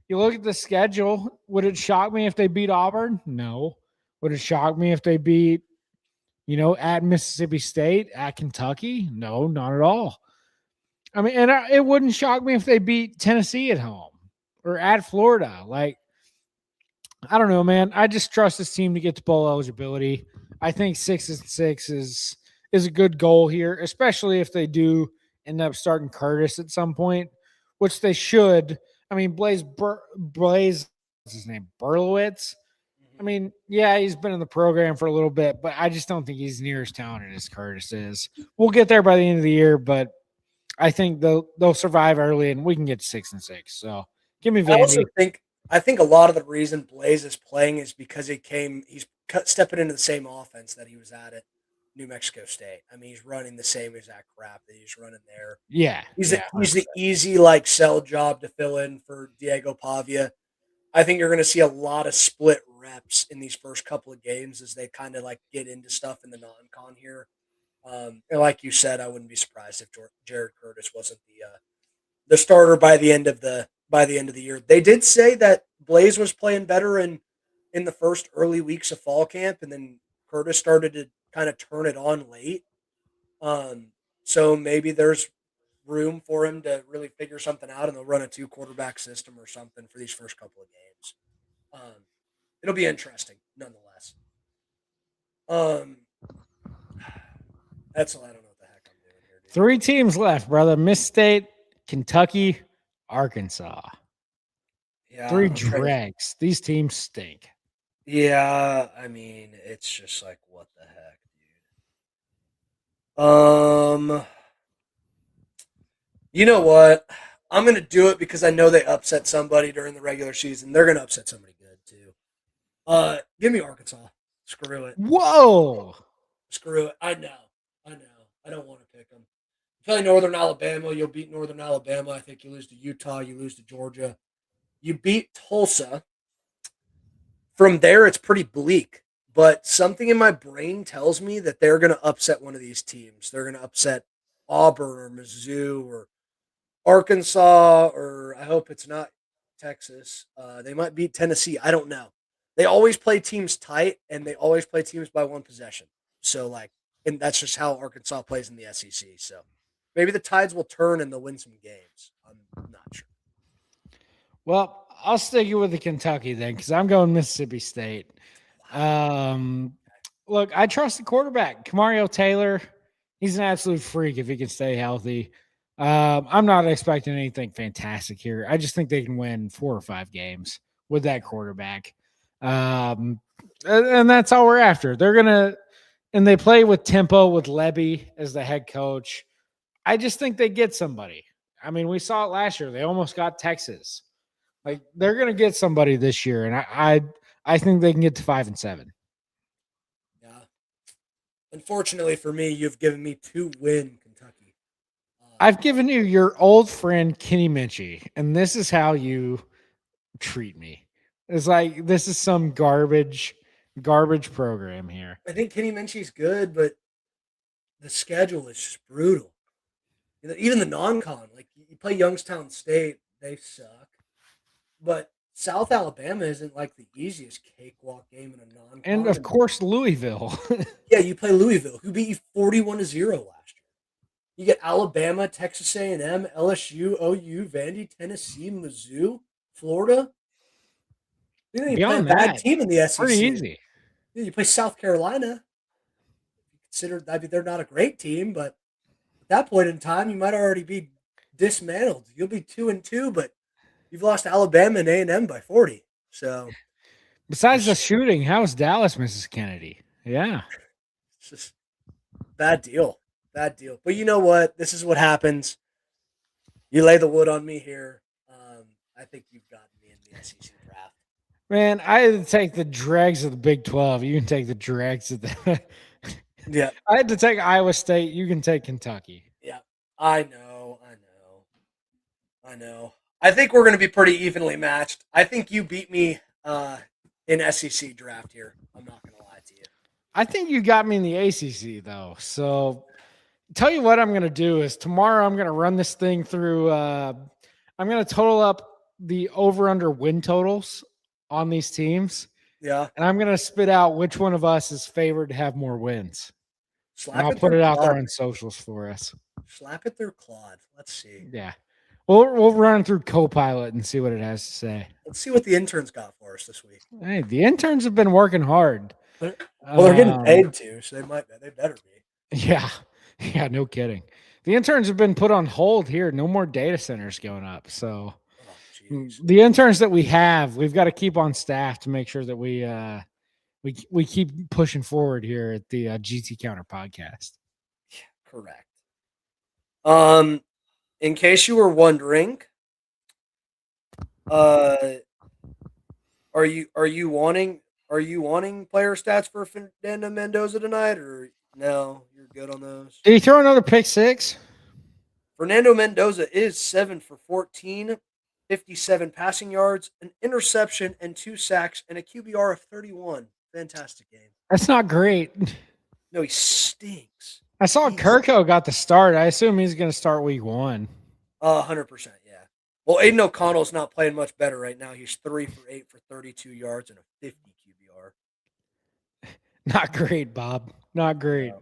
you look at the schedule, would it shock me if they beat Auburn? No. Would it shock me if they beat, at Mississippi State, at Kentucky? No, not at all. I mean, and it wouldn't shock me if they beat Tennessee at home or at Florida. Like, I don't know, man. I just trust this team to get to bowl eligibility. I think 6-6 is a good goal here, especially if they do end up starting Curtis at some point, which they should. I mean, Blaze, what's his name? Berlowitz. I mean, yeah, he's been in the program for a little bit, but I just don't think he's near as talented as Curtis is. We'll get there by the end of the year, but I think they'll survive early and we can get 6-6. So give me Vandy. I also think a lot of the reason Blaze is playing is because he's stepping into the same offense that he was at New Mexico State. I mean, he's running the same exact crap that he's running there. Yeah. He's the easy sell job to fill in for Diego Pavia. I think you're going to see a lot of split reps in these first couple of games as they kind of like get into stuff in the non-con here. And like you said, I wouldn't be surprised if Jared Curtis wasn't the starter by the end of the year. They did say that Blaze was playing better in the first early weeks of fall camp, and then Curtis started to kind of turn it on late. Um, so maybe there's room for him to really figure something out, and they'll run a 2 quarterback system or something for these first couple of games. It'll be interesting, nonetheless. Um, that's all. I don't know what the heck I'm doing here, dude. 3 teams left, brother. Miss State, Kentucky, Arkansas. Yeah, 3 I'm trying to. dregs. These teams stink. Yeah, I mean, it's just like what the heck, dude. You know what? I'm gonna do it because I know they upset somebody during the regular season. They're gonna upset somebody good too. Give me Arkansas. Screw it. Whoa. Screw it. I know. I don't want to pick them. Play Northern Alabama. You'll beat Northern Alabama. I think you lose to Utah. You lose to Georgia. You beat Tulsa. From there, it's pretty bleak. But something in my brain tells me that they're going to upset one of these teams. They're going to upset Auburn or Mizzou or Arkansas, or I hope it's not Texas. They might beat Tennessee. I don't know. They always play teams tight, and they always play teams by one possession. So, like, and that's just how Arkansas plays in the SEC. So maybe the tides will turn and they'll win some games. I'm not sure. Well, I'll stick you with the Kentucky then because I'm going Mississippi State. Look, I trust the quarterback, Kamario Taylor. He's an absolute freak if he can stay healthy. I'm not expecting anything fantastic here. I just think they can win 4 or 5 games with that quarterback. And that's all we're after. They're going to, and they play with tempo with Lebby as the head coach. I just think they get somebody. I mean, we saw it last year. They almost got Texas. Like they're going to get somebody this year, and I think they can get to 5 and 7. Yeah. Unfortunately for me, you've given me 2-win Kentucky. I've given you your old friend Kenny Minchie, and this is how you treat me. It's like this is some garbage program here. I think Kenny Minchie's good, but the schedule is just brutal. Even the non-con, like you play Youngstown State, they suck. But South Alabama isn't like the easiest cakewalk game in a non-con. And of course, Louisville. Yeah, you play Louisville, who beat you 41-0 last year. You get Alabama, Texas A&M, LSU, OU, Vandy, Tennessee, Mizzou, Florida. You don't even play a bad team in the SEC. Pretty easy. You play South Carolina. Consider, I mean, they're not a great team, but at that point in time, you might already be dismantled. You'll be 2-2, but you've lost Alabama and A&M by 40. So, besides the shooting, how's Dallas, Mrs. Kennedy? Yeah, it's just bad deal. But you know what? This is what happens. You lay the wood on me here. I think you've gotten me in the SEC draft. Man, I had to take the dregs of the Big 12. You can take the dregs of the. Yeah, I had to take Iowa State. You can take Kentucky. Yeah, I know. I think we're going to be pretty evenly matched. I think you beat me in SEC draft here. I'm not going to lie to you. I think you got me in the ACC though. So, tell you what I'm going to do is tomorrow I'm going to run this thing through. I'm going to total up the over/under win totals on these teams. Yeah, and I'm going to spit out which one of us is favored to have more wins. And I'll put it out there on socials for us. Slap it through Claude. Let's see. Yeah. We'll run through Copilot and see what it has to say. Let's see what the interns got for us this week. Hey, the interns have been working hard. Well, they're getting paid too, so they better be. Yeah. Yeah, no kidding. The interns have been put on hold here. No more data centers going up. So the interns that we have, we've got to keep on staff to make sure that we keep pushing forward here at the GT Counter podcast. Yeah, correct. In case you were wondering, are you wanting player stats for Fernando Mendoza tonight, or no? You're good on those. Did he throw another pick six? Fernando Mendoza is 7 for 14, 57 passing yards, an interception, and 2 sacks, and a QBR of 31. Fantastic game. That's not great. No, he stinks. I saw Kirko got the start. I assume he's going to start week 1. 100%, yeah. Well, Aiden O'Connell's not playing much better right now. He's 3 for 8 for 32 yards and a 50 QBR. Not great, Bob. Not great.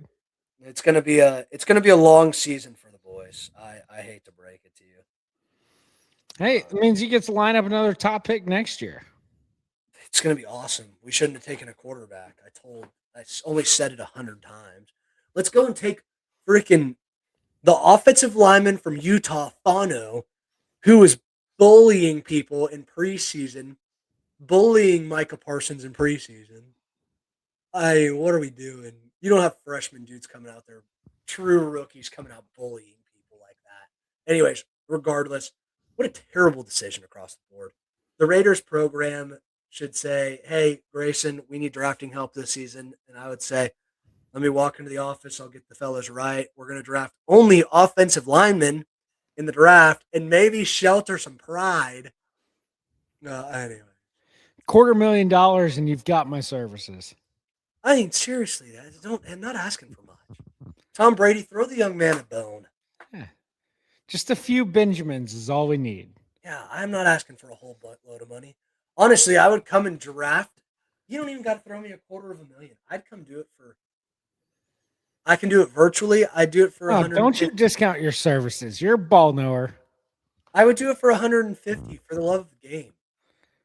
It's gonna be a long season for the boys. I hate to break it to you. Hey, it means he gets to line up another top pick next year. It's gonna be awesome. We shouldn't have taken a quarterback. I only said it 100 times. Let's go and take freaking the offensive lineman from Utah, Fano, who was bullying people in preseason, bullying Micah Parsons in preseason. What are we doing? You don't have freshman dudes coming out there, true rookies coming out bullying people like that. Anyways, regardless, what a terrible decision across the board. The Raiders program should say, hey, Grayson, we need drafting help this season. And I would say, let me walk into the office. I'll get the fellas right. We're going to draft only offensive linemen in the draft and maybe shelter some pride. Anyway. $250,000 and you've got my services. I mean, seriously, I'm not asking for much. Tom Brady, throw the young man a bone. Yeah. Just a few Benjamins is all we need. Yeah, I'm not asking for a whole buttload of money. Honestly, I would come and draft. You don't even got to throw me $250,000. I'd come do it for. I can do it virtually. I'd do it for $150. Don't you discount your services? You're a ball knower. I would do it for $150 for the love of the game.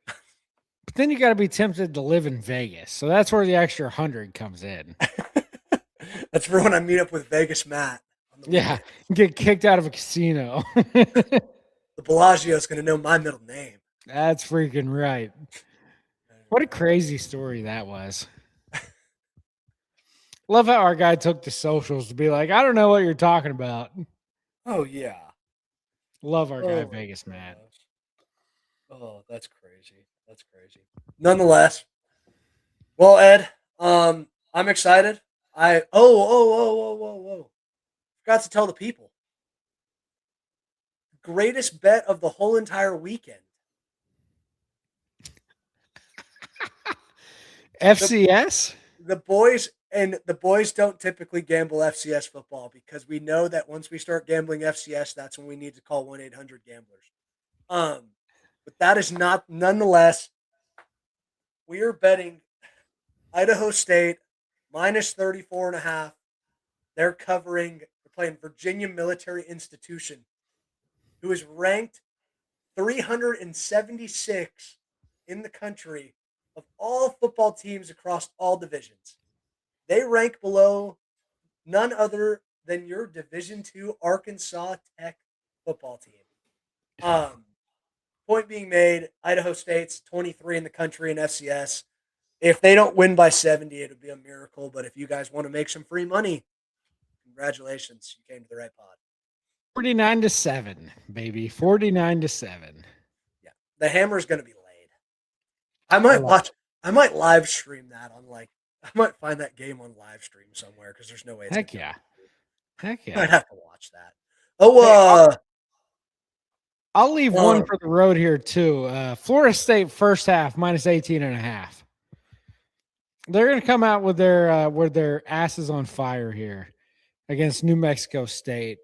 But then you got to be tempted to live in Vegas, so that's where the extra 100 comes in. That's for when I meet up with Vegas Matt. Yeah, get kicked out of a casino. The Bellagio is going to know my middle name. That's freaking right. What a crazy story that was. Love how our guy took the socials to be like, I don't know what you're talking about. Oh, yeah. Love our guy, Vegas Matt. Oh, that's crazy. That's crazy. Nonetheless, well, Ed, I'm excited. Whoa. Forgot to tell the people. Greatest bet of the whole entire weekend. FCS? The boys don't typically gamble FCS football because we know that once we start gambling FCS, that's when we need to call 1-800-GAMBLERS. But that is not, nonetheless, we are betting Idaho State minus 34.5. They're playing Virginia Military Institution, who is ranked 376 in the country of all football teams across all divisions. They rank below none other than your Division II Arkansas Tech football team. Point being made, Idaho State's 23 in the country in FCS. If they don't win by 70, it would be a miracle. But if you guys want to make some free money, congratulations. You came to the right pod. 49-7, baby. 49-7. Yeah. The hammer's going to be laid. I might live stream that I might find that game on live stream somewhere because there's no way. Heck yeah. I'd have to watch that. I'll leave one for the road here too. Florida State first half minus 18.5. They're going to come out with their asses on fire here against New Mexico State.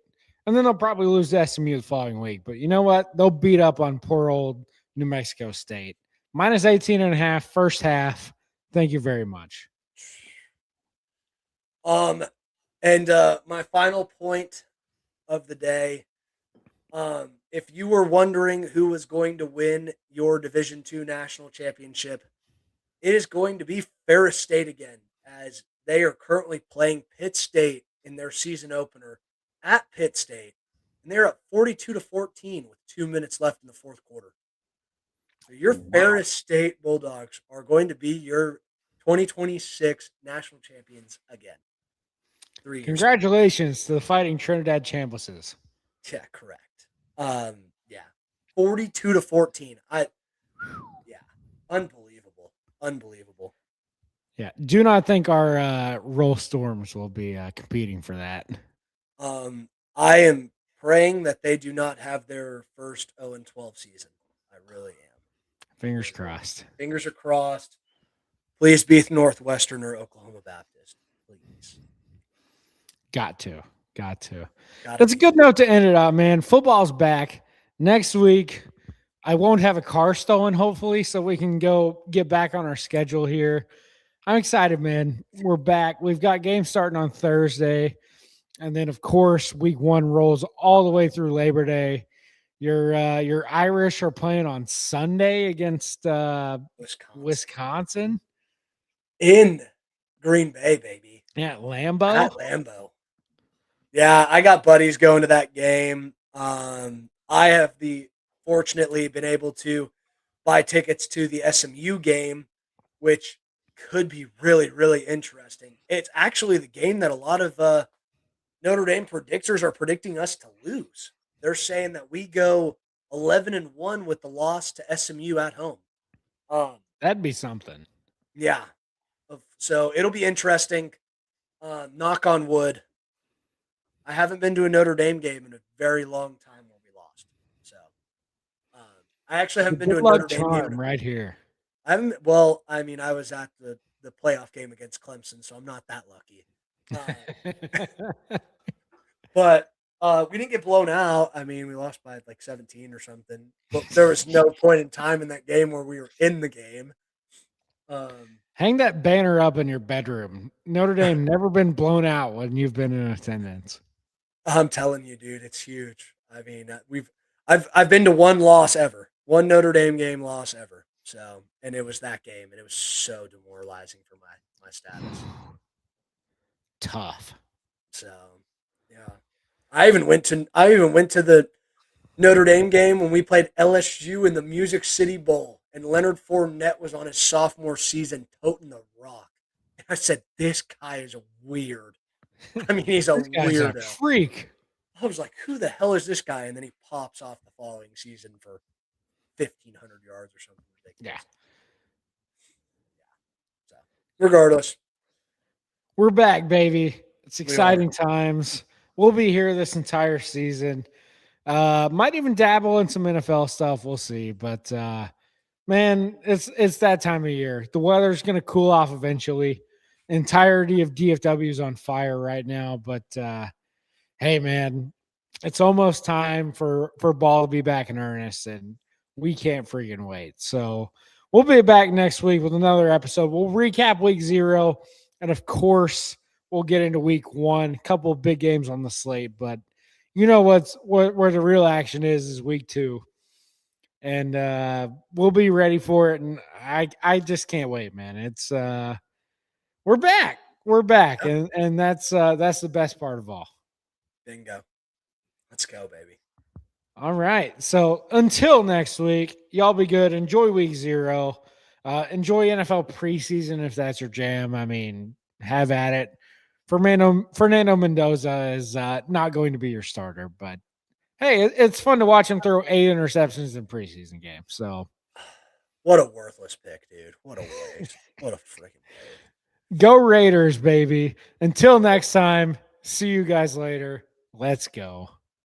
And then they'll probably lose to SMU the following week. But you know what? They'll beat up on poor old New Mexico State. Minus 18.5 first half. Thank you very much. And my final point of the day, if you were wondering who was going to win your Division II national championship, it is going to be Ferris State again, as they are currently playing Pitt State in their season opener at Pitt State, and they're up 42-14 with 2 minutes left in the fourth quarter. So your Ferris State Bulldogs are going to be your 2026 national champions again. 3 years. Congratulations to the Fighting Trinidad Champasses. Yeah, correct. 42-14. Unbelievable. Yeah, do not think our Roll Storms will be competing for that. I am praying that they do not have their first 0-12 season. really am. Fingers crossed. Fingers are crossed. Please be Northwestern or Oklahoma Baptist. Please. Got to. Gotta That's a be. good note to end it on, man. Football's back next week. I won't have a car stolen, hopefully, so we can go get back on our schedule here. I'm excited, man. We're back. We've got games starting on Thursday. And then, of course, week 1 rolls all the way through Labor Day. Your Irish are playing on Sunday against Wisconsin. In Green Bay, baby. Yeah, Lambeau. At Lambeau. Yeah, I got buddies going to that game. I have fortunately been able to buy tickets to the SMU game, which could be really, really interesting. It's actually the game that a lot of Notre Dame predictors are predicting us to lose. They're saying that we go 11-1 with the loss to SMU at home. That'd be something. Yeah. So it'll be interesting. Knock on wood. I haven't been to a Notre Dame game in a very long time where we lost. So I actually haven't been to a Notre Dame game right here. I haven't. Well, I mean, I was at the playoff game against Clemson, so I'm not that lucky. But we didn't get blown out. I mean, we lost by like 17 or something. But there was no point in time in that game where we were in the game. Hang that banner up in your bedroom. Notre Dame never been blown out when you've been in attendance. I'm telling you, dude, it's huge. I mean, I've been to one loss ever, one Notre Dame game loss ever. So, and it was that game, and it was so demoralizing for my status. Tough. So, yeah, I even went to the Notre Dame game when we played LSU in the Music City Bowl, and Leonard Fournette was on his sophomore season toting the rock. And I said, "This guy is weird. I mean, he's a weirdo, freak." I was like, "Who the hell is this guy?" And then he pops off the following season for 1,500 yards or something ridiculous. Yeah. So, regardless, we're back, baby. It's exciting times. We'll be here this entire season. Might even dabble in some NFL stuff. We'll see. But man, it's that time of year. The weather's going to cool off eventually. Entirety of DFW is on fire right now. But hey, man, it's almost time for ball to be back in earnest, and we can't freaking wait. So we'll be back next week with another episode. We'll recap week 0, and of course, we'll get into week 1. A couple of big games on the slate, but you know where the real action is week 2, and we'll be ready for it. And I just can't wait, man. It's we're back, yeah. and that's the best part of all. Bingo. Let's go, baby. All right. So until next week, y'all be good. Enjoy week 0. Enjoy NFL preseason if that's your jam. I mean, have at it. Fernando Mendoza is not going to be your starter, but hey, it's fun to watch him throw 8 interceptions in preseason games. So, what a worthless pick, dude. What a waste. What a freaking waste. Go Raiders, baby. Until next time, see you guys later. Let's go.